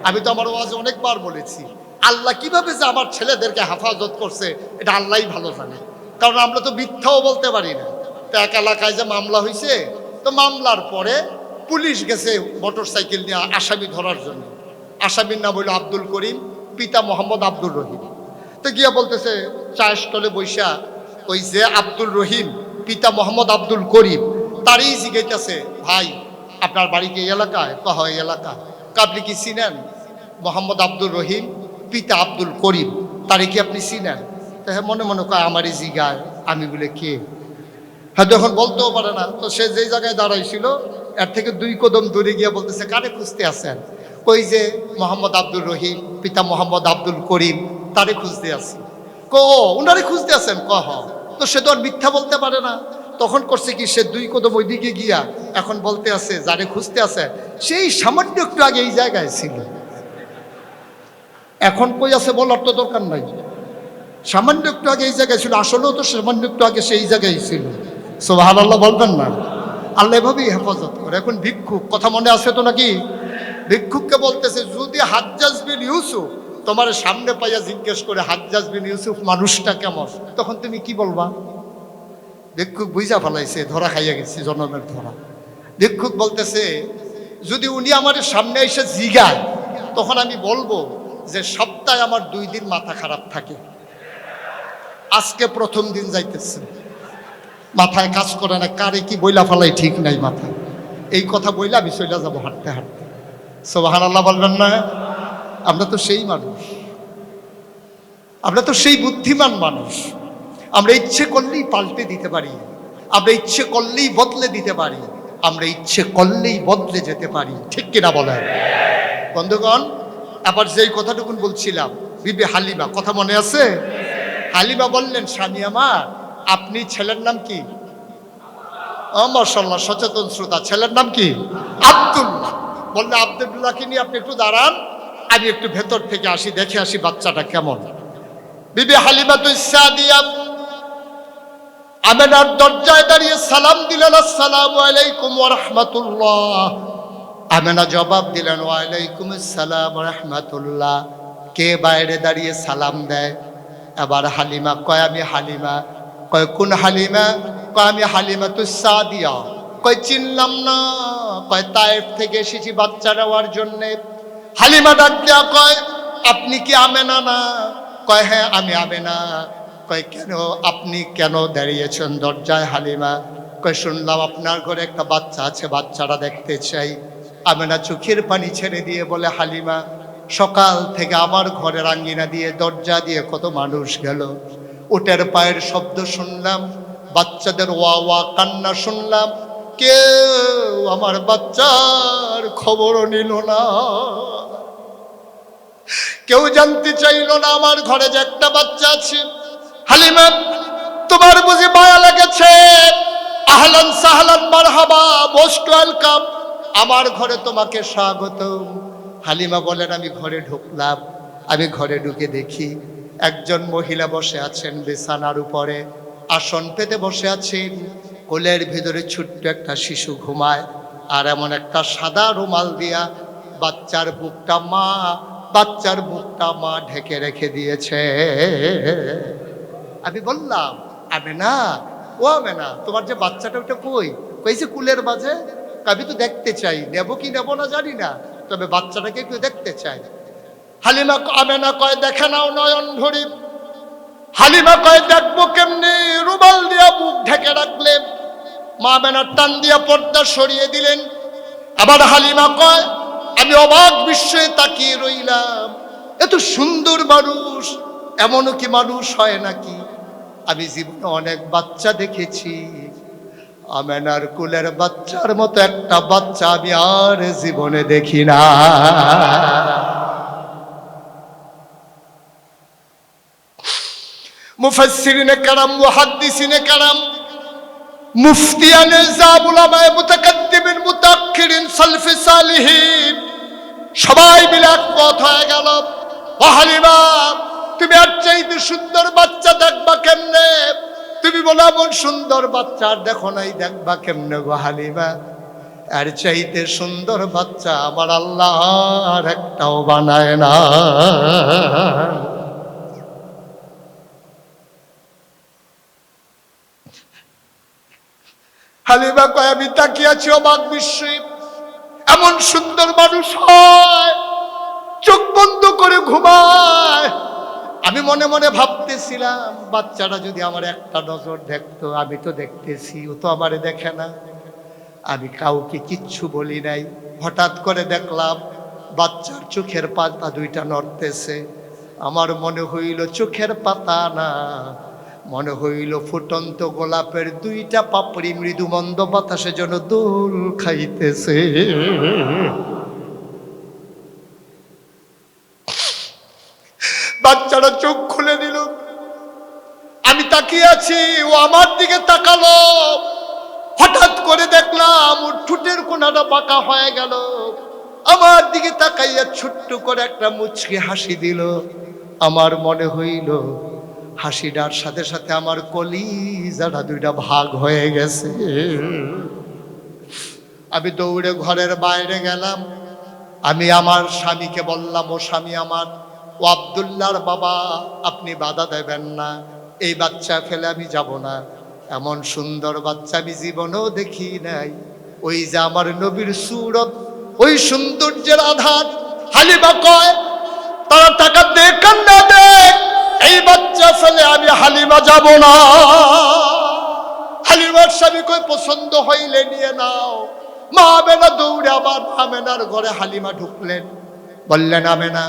আমি তো আমার ওয়াজে অনেকবার বলেছি, আল্লাহ কিভাবে যে আমার ছেলেদেরকে হেফাজত করছে এটা আল্লাহই ভালো জানে। কারণ আমরা তো মিথ্যাও বলতে পারি না। তো এক এলাকায় যে মামলা হয়েছে, তো মামলার পরে পুলিশ গেছে মোটর সাইকেল নিয়ে আসামি ধরার জন্য। আসামির নাম হইল আব্দুল করিম, পিতা মোহাম্মদ আব্দুর রহিম। তো গিয়া বলতেছে চায়ের স্টলে বৈশা ওই যে আব্দুল রহিম পিতা মোহাম্মদ আব্দুল করিম তারই জিজ্ঞাসা, ভাই আপনার বাড়ি কি এই এলাকায়? কহ এই এলাকা। আপনি কি চিনেন মোহাম্মদ আব্দুল রহিম পিতা আব্দুল করিম, তারে কি আপনি চিনেন? তো হ্যাঁ মনে মনে কয় আমারই জিগায়, আমি বলে কে? হ্যাঁ যখন বলতেও পারে না। তো সে যেই জায়গায় দাঁড়াইছিল এর থেকে 2 কদম দূরে গিয়ে বলতেছে, কারে খুঁজতে আছেন? কই যে মোহাম্মদ আব্দুল রহিম পিতা মোহাম্মদ আব্দুল করিম তারে খুঁজতে আছি। উনারে খুঁজতে আছেন? কহ। তো সে তো আর মিথ্যা বলতে পারে না। তখন করছে কি, সে 2 কদম ওইদিকে গিয়া এখন বলতে আছে যারে খুঁজতে আছে সেই সামান্য একটু আগে এই জায়গায় ছিল। এখন কই আছে বলার তো দরকার নাই, সামান্য একটু আগে এই জায়গায় ছিল। আসলেও তো সামান্য একটু আগে সেই জায়গায় ছিল। সুবহানাল্লাহ বলবেন না? আল্লাহ এভাবেই হেফাজত করে। এখন ভিক্ষুক, কথা মনে আছে তো নাকি? ভিক্ষুককে বলতেছে, যদি হাজ্জাজ বিন ইউসুফ তোমার সামনে পাইয়া জিজ্ঞেস করে হাজ্জাজ বিন ইউসুফ মানুষটা কেমন, তখন তুমি কি বলবা? ভিক্ষুক বুঝা ফেলাইছে ধরা খাইয়া গেছে, জনমের ধরা। ভিক্ষুক বলতেছে, যদি উনি আমার সামনে এসে জিগায় তখন আমি বলবো যে সপ্তাহে আমার 2 দিন মাথা খারাপ থাকে, আজকে প্রথম দিন যাইতেছে, মাথায় কাজ করে না, কারে কি বইলা ফেলাই ঠিক নাই মাথায়। এই কথা বইলা আমি চলে যাবো হাঁটতে হাঁটতে। সুবহানাল্লাহ বলবেন না? আমরা তো সেই মানুষ, আমরা তো সেই বুদ্ধিমান মানুষ। আমরা ইচ্ছে করলেই পাল্টে দিতে পারি, আমরা ইচ্ছে করলেই বদলে দিতে পারি, আমরা ইচ্ছে করলেই বদলে যেতে পারি। ঠিক কিনা বলেন বন্ধুগণ? আবার যেই কথাটুকুন বলছিলাম, বিবি হালিমা, কথা মনে আছে? হালিমা বললেন, স্বামী আমার আপনি ছেলের নাম কি? মাশাআল্লাহ, সচেতন শ্রোতা। ছেলের নাম কি? আব্দুল্লাহ। বললে আব্দুল্লাহকে নিয়ে আপনি একটু দাঁড়ান, আমি একটু ভেতর থেকে আসি, দেখে আসি বাচ্চাটা কেমন। বিবি হালিমাতুস সাদিয়া আমেনার দরজায় দাঁড়িয়ে সালাম দিলেন, আসসালামু আলাইকুম ওয়া রাহমাতুল্লাহ। আমেনা জবাব দিলেন, ওয়া আলাইকুম আসসালাম ওয়া রাহমাতুল্লাহ। কে বাইরে দাঁড়িয়ে সালাম দেয়? এবার হালিমা কয়, আমি হালিমা। কয় কোন হালিমা? কয় আমি হালিমাতুস সাদিয়া। কয় চিনলাম না। কয় তায়েফ থেকে এসেছি বাচ্চা নেওয়ার জন্যে। হালিমা ডাক দেয়া কয়, আপনি কি আমেনা না? কয় হ্যাঁ আমি আমেনা। কয় কেন আপনি কেন দাঁড়িয়েছেন দরজায় হালিমা? কই শুনলাম আপনার ঘরে একটা বাচ্চা আছে, বাচ্চাটা দেখতে চাই। আমেনা চোখের পানি ছেড়ে দিয়ে বলে, হালিমা, সকাল থেকে আমার ঘরের আঙ্গিনা দিয়ে দরজা দিয়ে কত মানুষ গেল, উটের পায়ের শব্দ শুনলাম, বাচ্চাদের ওয়া ওয়া কান্না শুনলাম, কেউ আমার বাচ্চার খবরও নিল না, কেউ জানতে চাইল না আমার ঘরে যে একটা বাচ্চা আছে। হালিমা, তোমার বুঝি মায়া লেগেছে? আহলান সাহলান মারহাবা, মোস্ট ওয়েলকাম, আমার ঘরে তোমাকে স্বাগত। হালিমা বলেন, আমি ঘরে ঢুকলাম, আমি ঘরে ঢুকে দেখি একজন মহিলা বসে আছেন বিছানার উপরে, আসন পেতে বসে আছেন, কোলের ভিতরে ছোট্ট একটা শিশু ঘুমায়, আর এমন একটা সাদা রুমাল দিয়া বাচ্চার বুকটা মা ঢেকে রেখে দিয়েছে। আমি বললাম, আমেনা, ও আমেনা, তোমার যে বাচ্চাটা ওটা কই? কইছে কুলের মাঝে। আমি তো দেখতে চাই, নেব কি নেব না জানি না, তবে বাচ্চাটাকে একটু দেখতে চাই। হালিমা আমেনা কয়, দেখে নাও নয়ন ভরি। হালিমা কয়, দেখবো কেমনি? রুমাল দিয়া বুক ঢেকে রাখলেন, মা আমেনা টান দিয়া পর্দা সরিয়ে দিলেন। আবার হালিমা কয়, আমি অবাক বিস্ময়ে তাকিয়ে রইলাম, এত সুন্দর মানুষ, এমনও কি মানুষ হয় নাকি? আমি জীবনে অনেক বাচ্চা দেখেছি, আমেনার কুলের বাচ্চার মতো একটা বাচ্চা আমি আর জীবনে দেখি না। মুফাসসিরিনে কেরাম, মুহাদ্দিসিনে কেরাম, মুফতিয়ানে জাব, উলামায়ে মুতাকাদ্দিমিন, মুতাআক্খিরিন, সালফে সালিহিন সবাই মিলে একমত হয়ে গেল, ও হালিমা, তুমি আর চাইতে সুন্দর বাচ্চা দেখবা কেমনে? তুমি বলো এমন সুন্দর বাচ্চা আর দেখো নাই, দেখবা কেমনে গো হালিমা? আর চাইতে সুন্দর বাচ্চা আমার আল্লাহ আর একটাও বানায় না। হালিমা কয়, আমি তাকিয়ে আছি অবাক বিস্ময়ে, এমন সুন্দর মানুষ হয়, চোখ বন্ধ করে ঘুমায়। আমি মনে মনে ভাবতেছিলাম, বাচ্চাটা যদি আমার একটা নজর দেখতো, আমি তো দেখতেছি, ও তো আমারে দেখে না। আমি কাউকে কিচ্ছু বলি নাই। হঠাৎ করে দেখলাম বাচ্চার চোখের পাতা দুইটা নড়তেছে। আমার মনে হইল চোখের পাতা না, মনে হইল ফুটন্ত গোলাপের দুইটা পাপড়ি মৃদু মন্দ বাতাসে যেন দোল খাইতেছে। বাচ্চারা চোখ খুলে দিল, আমি তাকিয়ে আছি, ও আমার দিকে তাকালো। হঠাৎ করে দেখলাম ওর ঠোঁটের কোণাটা বাঁকা হয়ে গেল, আমার দিকে তাকাইয়া ছোট্ট করে একটা মুচকি হাসি দিল। আমার মনে হইল হাসিটার সাথে সাথে আমার কলিজাটা দুইটা ভাগ হয়ে গেছে। আমি দৌড়ে ঘরের বাইরে গেলাম, আমি আমার স্বামীকে বললাম, ও স্বামী আমার, ও আব্দুল্লাহর বাবা, আপনি বাধা দেবেন না, এই বাচ্চা ফেলে আমি যাব না, এমন সুন্দর বাচ্চা আমি জীবনেও দেখি নাই। ওই যে আমার নবীর সুরত, ওই সৌন্দর্যের আধার। হালিমা কয়, তারা টাকা দেখ না দেখ, এই বাচ্চা ফেলে আমি হালিমা যাব না। হালিমার স্বামী কয়, পছন্দ হইলে নিয়ে নাও। মা আমেনা দৌড়ে আবার আমেনার ঘরে হালিমা ঢুকলেন, বললেন, আমেনা,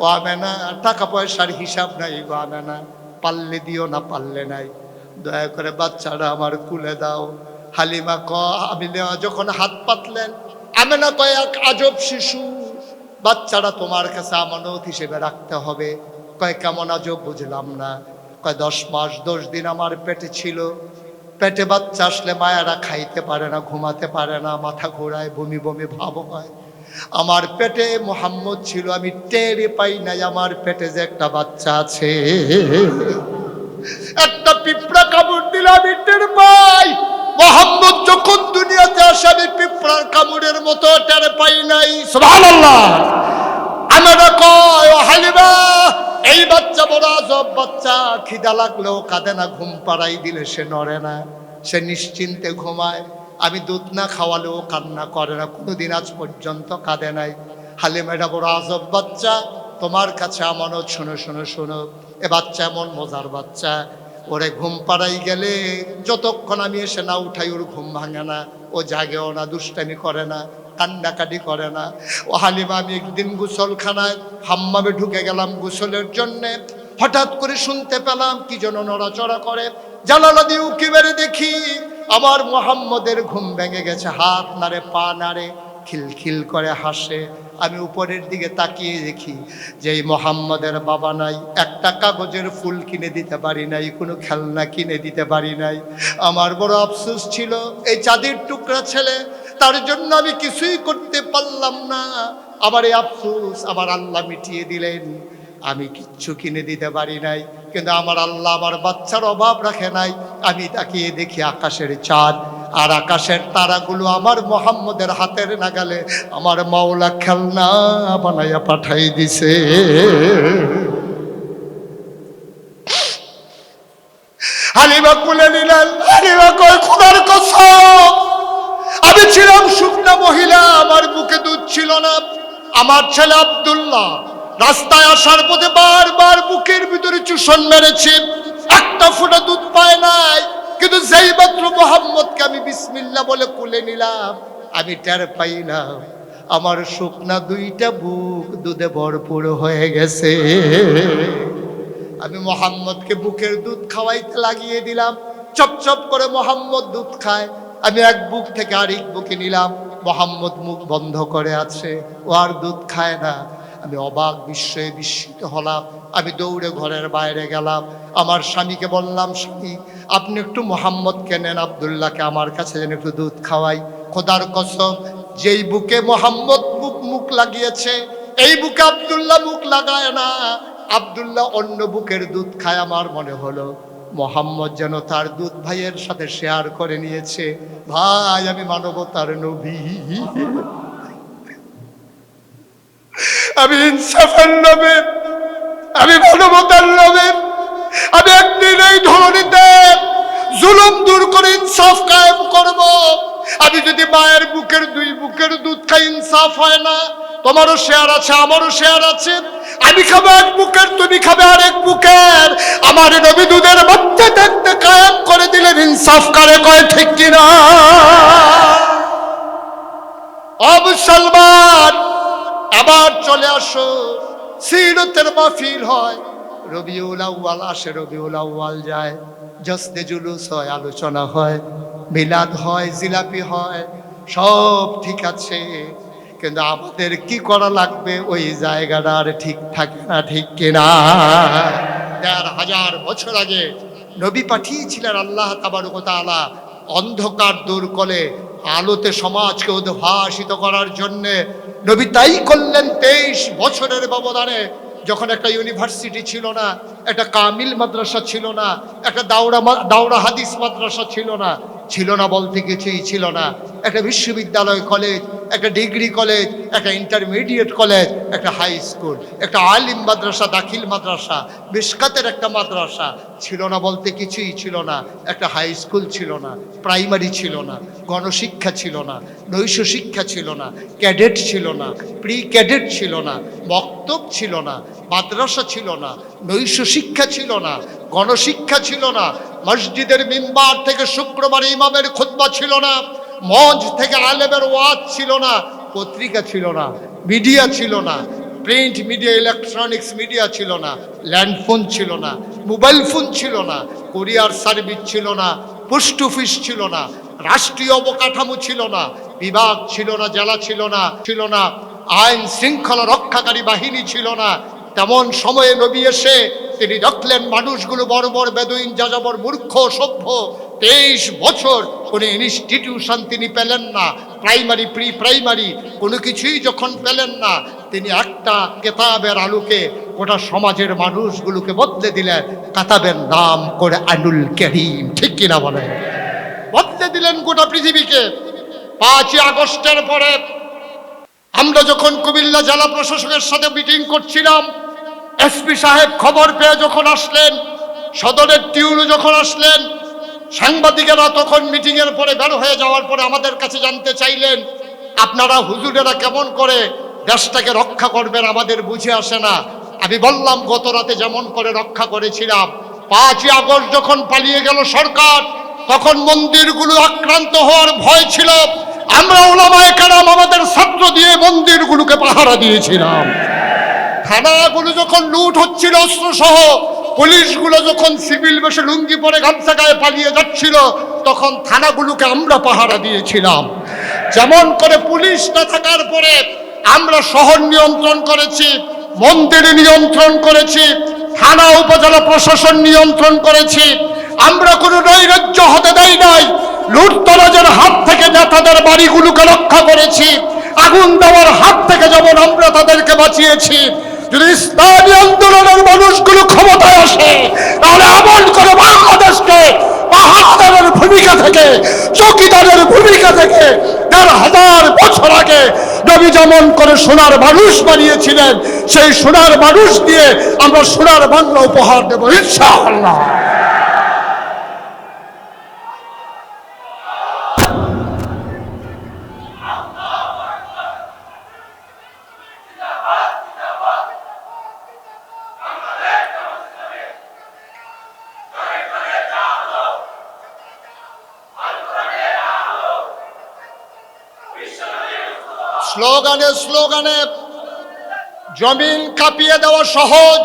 ও আমেনা, টাকা পয়সার হিসাব নাই গো আমেনা, পারলে দিও না পারলে নাই, দয়া করে বাচ্চাটা আমার কুলে দাও। হালিমা আমি নেওয়া যখন হাত পাতলেন, আমেনা কয়, এক আজব শিশু, বাচ্চাটা তোমার কাছে আমানত হিসেবে রাখতে হবে। কয়, কেমন আজব? বুঝলাম না। কয়, 10 মাস 10 দিন আমার পেটে ছিল। পেটে বাচ্চা আসলে মায়েরা খাইতে পারে না, ঘুমাতে পারে না, মাথা ঘোরায়, বমি বমি ভাব হয়। আমার পেটে মোহাম্মদ ছিল, আমি টেরে পাই নাই আমার পেটে যে একটা বাচ্চা আছে। একটা পিঁপড়া কামড় দিলে আমি টের পাই, মোহাম্মদ যখন দুনিয়াতে আসে আমি পিঁপড়ার কামড়ের মতো টের পাই নাই। সুবহানাল্লাহ। আমরা কয়, ও হালিমা, এই বাচ্চা বড় আজব বাচ্চা, খিদা লাগলেও কাঁদে না, ঘুম পাড়াই দিলে সে নড়ে না, সে নিশ্চিন্তে ঘুমায়। আমি দুধ না খাওয়ালেও কান্না করে না, কোনোদিন আজ পর্যন্ত কাঁদে নাই। হালিমা, এটা বড় আজব বাচ্চা, তোমার কাছে আমানত। শোনো শোনো শোনো, এ বাচ্চা এমন মজার বাচ্চা, ওরে ঘুম পাড়াই গেলে যতক্ষণ আমি এসে না উঠাই ওর ঘুম ভাঙে না, ও জাগেও না, দুষ্টামি করে না, কান্নাকাটি করে না। ও হালিমা, আমি একদিন গোসলখানায় হাম্মামে ঢুকে গেলাম গোসলের জন্যে, হঠাৎ করে শুনতে পেলাম কি যেন নড়াচড়া করে। জানালা দিয়ে উকি মেরে দেখি আমার মোহাম্মদের ঘুম ভেঙে গেছে, হাত নাড়ে, পা নাড়ে, খিলখিল করে হাসে। আমি উপরের দিকে তাকিয়ে দেখি যে এই মোহাম্মদের বাবা নাই, একটা কাগজের ফুল কিনে দিতে পারি নাই, কোনো খেলনা কিনে দিতে পারি নাই। আমার বড় আফসোস ছিল, এই চাঁদের টুকরা ছেলে, তার জন্য আমি কিছুই করতে পারলাম না। আমার এই আফসোস আমার আল্লাহ মিটিয়ে দিলেন, আমি কিচ্ছু কিনে দিতে পারি নাই, কিন্তু আমার আল্লাহ আমার বাচ্চার অভাব রাখে নাই। আমি তাকিয়ে দেখি আকাশের চাঁদ আর আকাশের তারাগুলো আমার মোহাম্মদের হাতের নাগালে আমার মাওলা খেলনা বানাইয়া পাঠাই দিছে। হালিমা কুলে নিলেন। হালিমা কয়, খোদার কসম, আমি ছিলাম শুকনা মহিলা, আমার বুকে দুধ ছিল না। আমার ছেলে আব্দুল্লাহ রাস্তায় আসার পথে বারবার বুকের ভিতরে চুষণ মেরেছে, একটা ফোঁটা দুধ পায় নাই। কিন্তু যেই মাত্র মোহাম্মদকে আমি বিসমিল্লাহ বলে কুলে নিলাম, আমি টের পাইলাম আমার শুকনা দুইটা বুক দুধে ভরপুর হয়ে গেছে। আমি মোহাম্মদকে বুকের দুধ খাওয়াইতে লাগিয়ে দিলাম, চপ চপ করে মোহাম্মদ দুধ খায়। আমি এক বুক থেকে আরেক বুকে নিলাম, মোহাম্মদ মুখ বন্ধ করে আছে, ও আর দুধ খায় না। আমি অবাক বিস্ময়ে বিস্মিত হলাম। আমি দৌড়ে ঘরের বাইরে গেলাম, আমার স্বামীকে বললাম, স্বামী আপনি একটু মোহাম্মদকে নেন, আব্দুল্লাহকে আমার কাছে যেন একটু দুধ খাওয়াই। খোদার কসম, যেই বুকে মোহাম্মদ মুখ লাগিয়েছে, এই বুকে আব্দুল্লাহ মুখ লাগায় না। আব্দুল্লাহ অন্য বুকের দুধ খায়। আমার মনে হলো মোহাম্মদ যেন তার দুধ ভাইয়ের সাথে শেয়ার করে নিয়েছে। ভাই, আমি মানবতার নবী, আমি ইনসাফের নবী, আমি মানবতার নবী। আমি একদিন এই ধরনীতে জুলুম দূর করে ইনসাফ কায়েম করব। আমি যদি মায়ের বুকের দুই বুকের দুধ খাই, ইনসাফ হয় না। তোমারও শেয়ার আছে, আমারও শেয়ার আছে। আমি খাবো এক বুকের, তুমি খাবে আরেক বুকের। আমার নবী দুধের মধ্যে থাকতে কায়েম করে দিলেন ইনসাফ কারে কয়, ঠিক কিনা? ও মুসলমান, আবার চলে আসো। সিরতের মাহফিল হয়, রবিউল আউয়াল আসে, রবিউল আউয়াল যায়, জশ্নে জুলুস হয়, আলোচনা হয়, মিলাদ হয়, জিলাপি হয়, সব ঠিক আছে। কিন্তু আমাদের কি করা লাগবে, ওই জায়গাটা আর ঠিক থাকে না, ঠিক কিনা? ১,৫০০ বছর আগে নবী পাঠিয়েছিলেন আল্লাহ তাবারক ওয়া তাআলা অন্ধকার দূর করে আলোতে সমাজকে উদ্ভাসিত করার জন্যে। নবী তাই করলেন। ২৩ বছরের ব্যবধানে, যখন একটা ইউনিভার্সিটি ছিল না, একটা কামিল মাদ্রাসা ছিল না, একটা দাওরা হাদিস মাদ্রাসা ছিল না, ছিল না বলতে কিছুই ছিল না। একটা বিশ্ববিদ্যালয় কলেজ, একটা ডিগ্রি কলেজ, একটা ইন্টারমিডিয়েট কলেজ, একটা হাই স্কুল, একটা আলিম মাদ্রাসা, দাখিল মাদ্রাসা, মিশকাতের একটা মাদ্রাসা ছিল না বলতে কিছুই ছিল না। একটা হাই স্কুল ছিল না, প্রাইমারি ছিল না, গণশিক্ষা ছিল না, নৈশ শিক্ষা ছিল না, ক্যাডেট ছিল না, প্রি ক্যাডেট ছিল না, মক্তব ছিল না, মাদ্রাসা ছিল না, নৈশ শিক্ষা ছিল না, গণশিক্ষা ছিল না, মসজিদের মিম্বার থেকে শুক্রবার ইমামের খুতবা ছিল না, মঞ্চ থেকে আলেমের ওয়াজ ছিল না, পত্রিকা ছিল না, মিডিয়া ছিল না, প্রিন্ট মিডিয়া, ইলেকট্রনিক্স মিডিয়া ছিল না, ল্যান্ডফোন ছিল না, মোবাইল ফোন ছিল না, কুরিয়ার সার্ভিস ছিল না, পোস্ট অফিস ছিল না, রাষ্ট্রীয় অবকাঠামো ছিল না, বিভাগ ছিল না, জেলা ছিল না, আইন শৃঙ্খলা রক্ষাকারী বাহিনী ছিল না। তেমন সময়ে নবী এসে তিনি দেখলেন মানুষগুলো বড় বড় বেদুইন, যাযাবর, মূর্খ, সভ্য। 23 বছর কোনো ইনস্টিটিউশন তিনি পেলেন না, প্রাইমারি, প্রি প্রাইমারি কোনো কিছুই যখন পেলেন না, তিনি একটা কেতাবের আলোকে গোটা সমাজের মানুষগুলোকে বদলে দিলেন। কাতাবের নাম করে আনুল করিম, ঠিক কিনা বলে? বদলে দিলেন গোটা পৃথিবীকে। 5ই আগস্টের পরে আমরা যখন কুমিল্লা জেলা প্রশাসকের সাথে মিটিং করছিলাম, এসপি সাহেব খবর পেয়ে যখন আসলেন, সদরের টিউনু যখন আসলেন, সাংবাদিকেরা তখন মিটিংয়ের পরে বের হয়ে যাওয়ার পরে আমাদের কাছে জানতে চাইলেন, আপনারা হুজুরেরা কেমন করে দেশটাকে রক্ষা করবেন, আমাদের বুঝে আসে না। আমি বললাম, গত রাতে যেমন করে রক্ষা করেছিলাম, 5ই আগস্ট যখন পালিয়ে গেল সরকার, তখন মন্দিরগুলো আক্রান্ত হওয়ার ভয় ছিল। আমরা উলামায়ে কেরাম আমাদের ছাত্র দিয়ে মন্দিরগুলোকে পাহারা দিয়েছিলাম। থানাগুলো যখন লুট হচ্ছিল অস্ত্রসহ, পুলিশগুলো যখন সিভিল বেশে লুঙ্গি পরে গামছা গায়ে পালিয়ে যাচ্ছিল, তখন থানাগুলোকে আমরা পাহারা দিয়েছিলাম। যেমন করে পুলিশ না থাকার পরে আমরা শহর নিয়ন্ত্রণ করেছি, মন্দির নিয়ন্ত্রণ করেছি, থানা উপজেলা প্রশাসন নিয়ন্ত্রণ করেছি। আমরা কোনো নৈরাজ্য হতে দেই নাই। লুটতরাজের হাত থেকে নেতাদের বাড়িগুলোকে রক্ষা করেছি, আগুন দেওয়ার হাত থেকে যেমন আমরা তাদেরকে বাঁচিয়েছি। যদি ইসলামী আন্দোলনের মানুষগুলো ক্ষমতায় আসে, তাহলে এমন করে বাংলাদেশকে পাহারাদারের ভূমিকা থেকে, চৌকিদারের ভূমিকা থেকে ১,৫০০ বছর আগে নবী যেমন করে সোনার মানুষ বানিয়েছিলেন, সেই সোনার মানুষ দিয়ে আমরা সোনার বাংলা উপহার দেব ইনশাআল্লাহ। স্লোগানে স্লোগানে জমিন কাঁপিয়ে দেওয়া সহজ,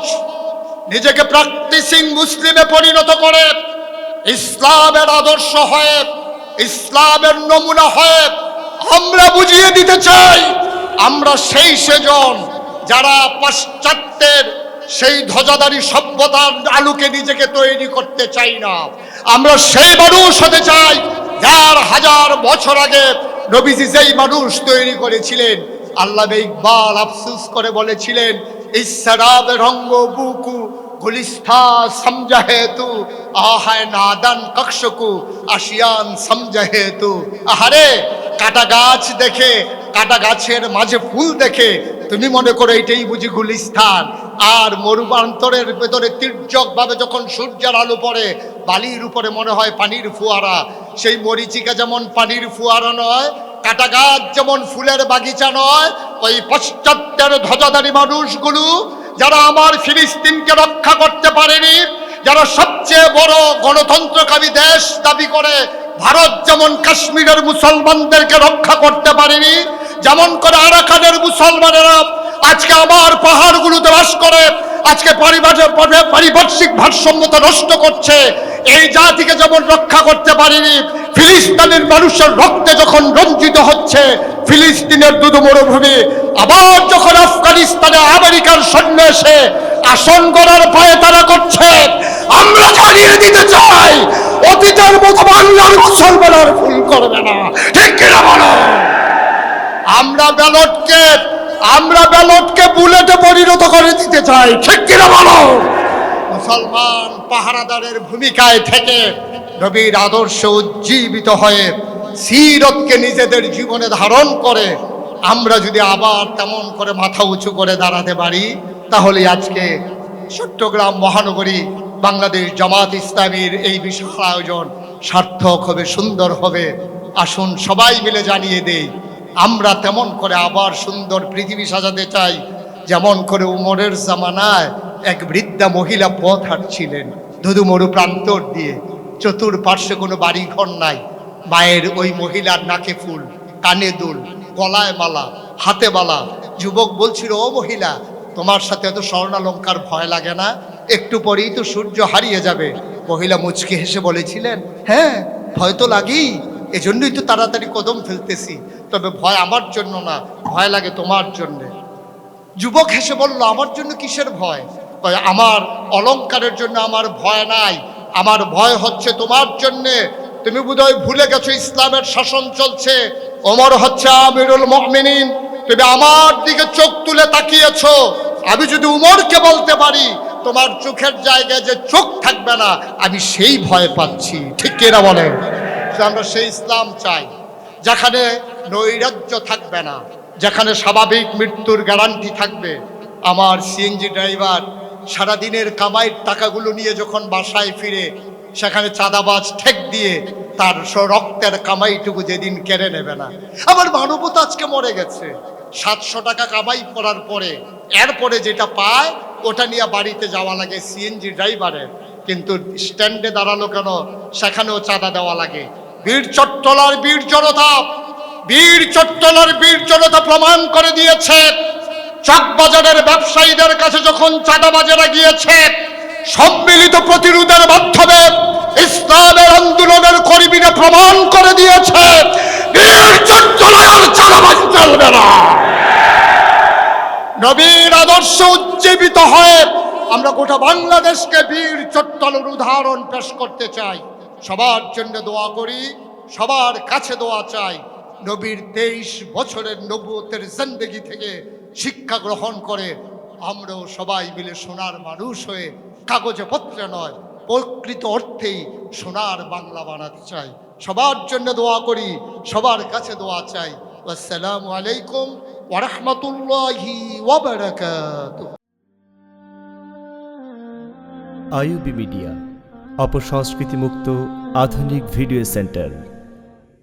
নিজেকে প্র্যাকটিসিং মুসলিমে পরিণত করে ইসলামের আদর্শ হয়ে, ইসলামের নমুনা হয়ে আমরা বুঝিয়ে দিতে চাই আমরা সেই সেজন যারা পাশ্চাত্যের সেই ধ্বজাধারী সভ্যতার আলোকে নিজেকে তৈরি করতে চাই না। আমরা সেই মানুষ হতে চাই যার 1000 বছর আগে নবীজি যেই মানুষ তৈরি করেছিলেন। আল্লামা ইকবাল আফসোস করে বলেছিলেন, ইসরাব রঙ্গ বুকু গুলিস্থা সমঝে তু, আহায় নাদান কক্ষকু আশিয়ান সমঝে তু। আহারে, কাটা গাছ দেখে, কাটা গাছের মাঝে ফুল দেখে তুমি মনে করো এটাই বুঝি গুলিস্তান। আর মরুবান্তরের ভেতরে তির্যক ভাবে যখন সূর্যের আলো পড়ে, বালির উপরে মনে হয় পানির ফোয়ারা। সেই মরিচিকা যেমন পানির ফোয়ারা নয়, কাটা গাছ যেমন ফুলের বাগিচা নয়, ওই পাশ্চাত্যের ধ্বজাধারী মানুষগুলো যারা আমার ফিলিস্তিনকে রক্ষা করতে পারেনি, যারা সবচেয়ে বড় গণতন্ত্রকামী দেশ দাবি করে, ভারত যেমন কাশ্মীরের মুসলমানদেরকে রক্ষা করতে পারেনি, যেমন করে আরাকানের মুসলমানেরা আজকে আমার পাহাড়গুলোতে বাস করে আজকে পারিপার্শ্বিক ভারসাম্যতা নষ্ট করছে, এই জাতিকে যেমন রক্ষা করতে পারেনি, ফিলিস্তিনের মানুষের রক্তে যখন রঞ্জিত হচ্ছে ফিলিস্তিনের দুধু মরুভূমি, আবার যখন আফগানিস্তানে আমেরিকার সৈন্য এসে আসন গড়ার ভয়ে তারা করছে, আমরা জানিয়ে দিতে চাই অতীতের মতো বাংলার মুসলমান আর ভুল করবে না। ঠিক কিনা বলো? আমরা ব্যালটকে বুলেটে পরিণত করে দিতে চাই। ঠিক কিনা বলো? মুসলমান পাহারাদারের ভূমিকায় থেকে নবীর আদর্শ উজ্জীবিত হয়ে সিরতকে নিজেদের জীবনে ধারণ করে আমরা যদি আবার তেমন করে মাথা উঁচু করে দাঁড়াতে পারি, তাহলে আজকে চট্টগ্রাম মহানগরী বাংলাদেশ জামাত ইসলামীর এই বিশাল আয়োজন সার্থক হবে, সুন্দর হবে। আসুন সবাই মিলে জানিয়ে দেই, আমরা তেমন করে আবার সুন্দর পৃথিবী সাজাতে চাই। যেমন করে উমরের জামানায় এক বৃদ্ধা মহিলা পথ হাঁটছিলেন ধুধু মরু প্রান্তর দিয়ে, চতুর্পার্শ্বে কোনো বাড়ি ঘর নাই, মায়ের ওই মহিলার নাকে ফুল, কানে দুল, গলায় মালা, হাতে বালা। যুবক বলছিল, ও মহিলা, তোমার সাথে এত স্বর্ণালঙ্কার ভয় লাগে না? একটু পরেই তো সূর্য হারিয়ে যাবে। মহিলা মুচকি হেসে বলেছিলেন, হ্যাঁ ভয় তো লাগেই, এজন্যই তো তাড়াতাড়ি কদম ফেলতেছি, তবে ভয় আমার জন্য না, ভয় লাগে তোমার জন্যে। যুবক হেসে বলল, আমার জন্য কিসের ভয়? আমার অলংকারের জন্য আমার ভয় নাই, আমার ভয় হচ্ছে তোমার জন্যে। তুমি বোধহয় ভুলে গেছো ইসলামের শাসন চলছে, ওমর হচ্ছে আমিরুল মুমিনিন, তুমি আমার দিকে চোখ তুলে তাকিয়েছো। আমি যদি উমরকে বলতে পারি তোমার চোখের জায়গায় যে চোখ থাকবে না, আমি সেই ভয় পাচ্ছি। ঠিক কিনা বলেন? আমরা সেই ইসলাম চাই যেখানে নৈরাজ্য থাকবে না, যেখানে স্বাভাবিক মৃত্যুর গ্যারান্টি থাকবে। আমার সিএনজি ড্রাইভার সারাদিনের কামাইয়ের টাকাগুলো নিয়ে যখন বাসায় ফিরে, সেখানে চাঁদাবাজ ঠেক দিয়ে তার রক্তের কামাইটুকু যেদিন কেড়ে নেবে না। আমার মানবতা আজকে মরে গেছে। 700 টাকা কামাই করার পরে এরপরে যেটা পায় ওটা নিয়ে বাড়িতে যাওয়া লাগে সিএনজি ড্রাইভারের। কিন্তু স্ট্যান্ডে দাঁড়ালো কেন? সেখানেও চাঁদা দেওয়া লাগে। বীর চট্টলার বীর জনতা প্রমাণ করে দিয়েছে, চকবাজারের ব্যবসায়ীদের কাছে যখন চাঁদাবাজেরা গিয়েছে, সম্মিলিত প্রতিরোধের মাধ্যমে ইসলামের আন্দোলনের কর্মীরা প্রমাণ করে দিয়েছে বীর চট্টলায় আর চাঁদাবাজি চলবে না। নবীর আদর্শ উজ্জীবিত হয়ে আমরা গোটা বাংলাদেশকে বীর চট্টলার উদাহরণ পেশ করতে চাই। সবার জন্য দোয়া করি, সবার কাছে দোয়া চাই। নবীর 23 বছরের নবুয়তের জিন্দেগি থেকে শিক্ষা গ্রহণ করে আমরাও সবাই মিলে সোনার মানুষ হয়ে কাগজে পত্রে নয়, প্রকৃত অর্থেই সোনার বাংলা বানাতে চাই। সবার জন্য দোয়া করি, সবার কাছে দোয়া চাই। আসসালামু আলাইকুম ওয়া রাহমাতুল্লাহি ওয়া বারাকাতুহু। আইইউবি মিডিয়া, অপসংস্কৃতি মুক্ত আধুনিক ভিডিও সেন্টার।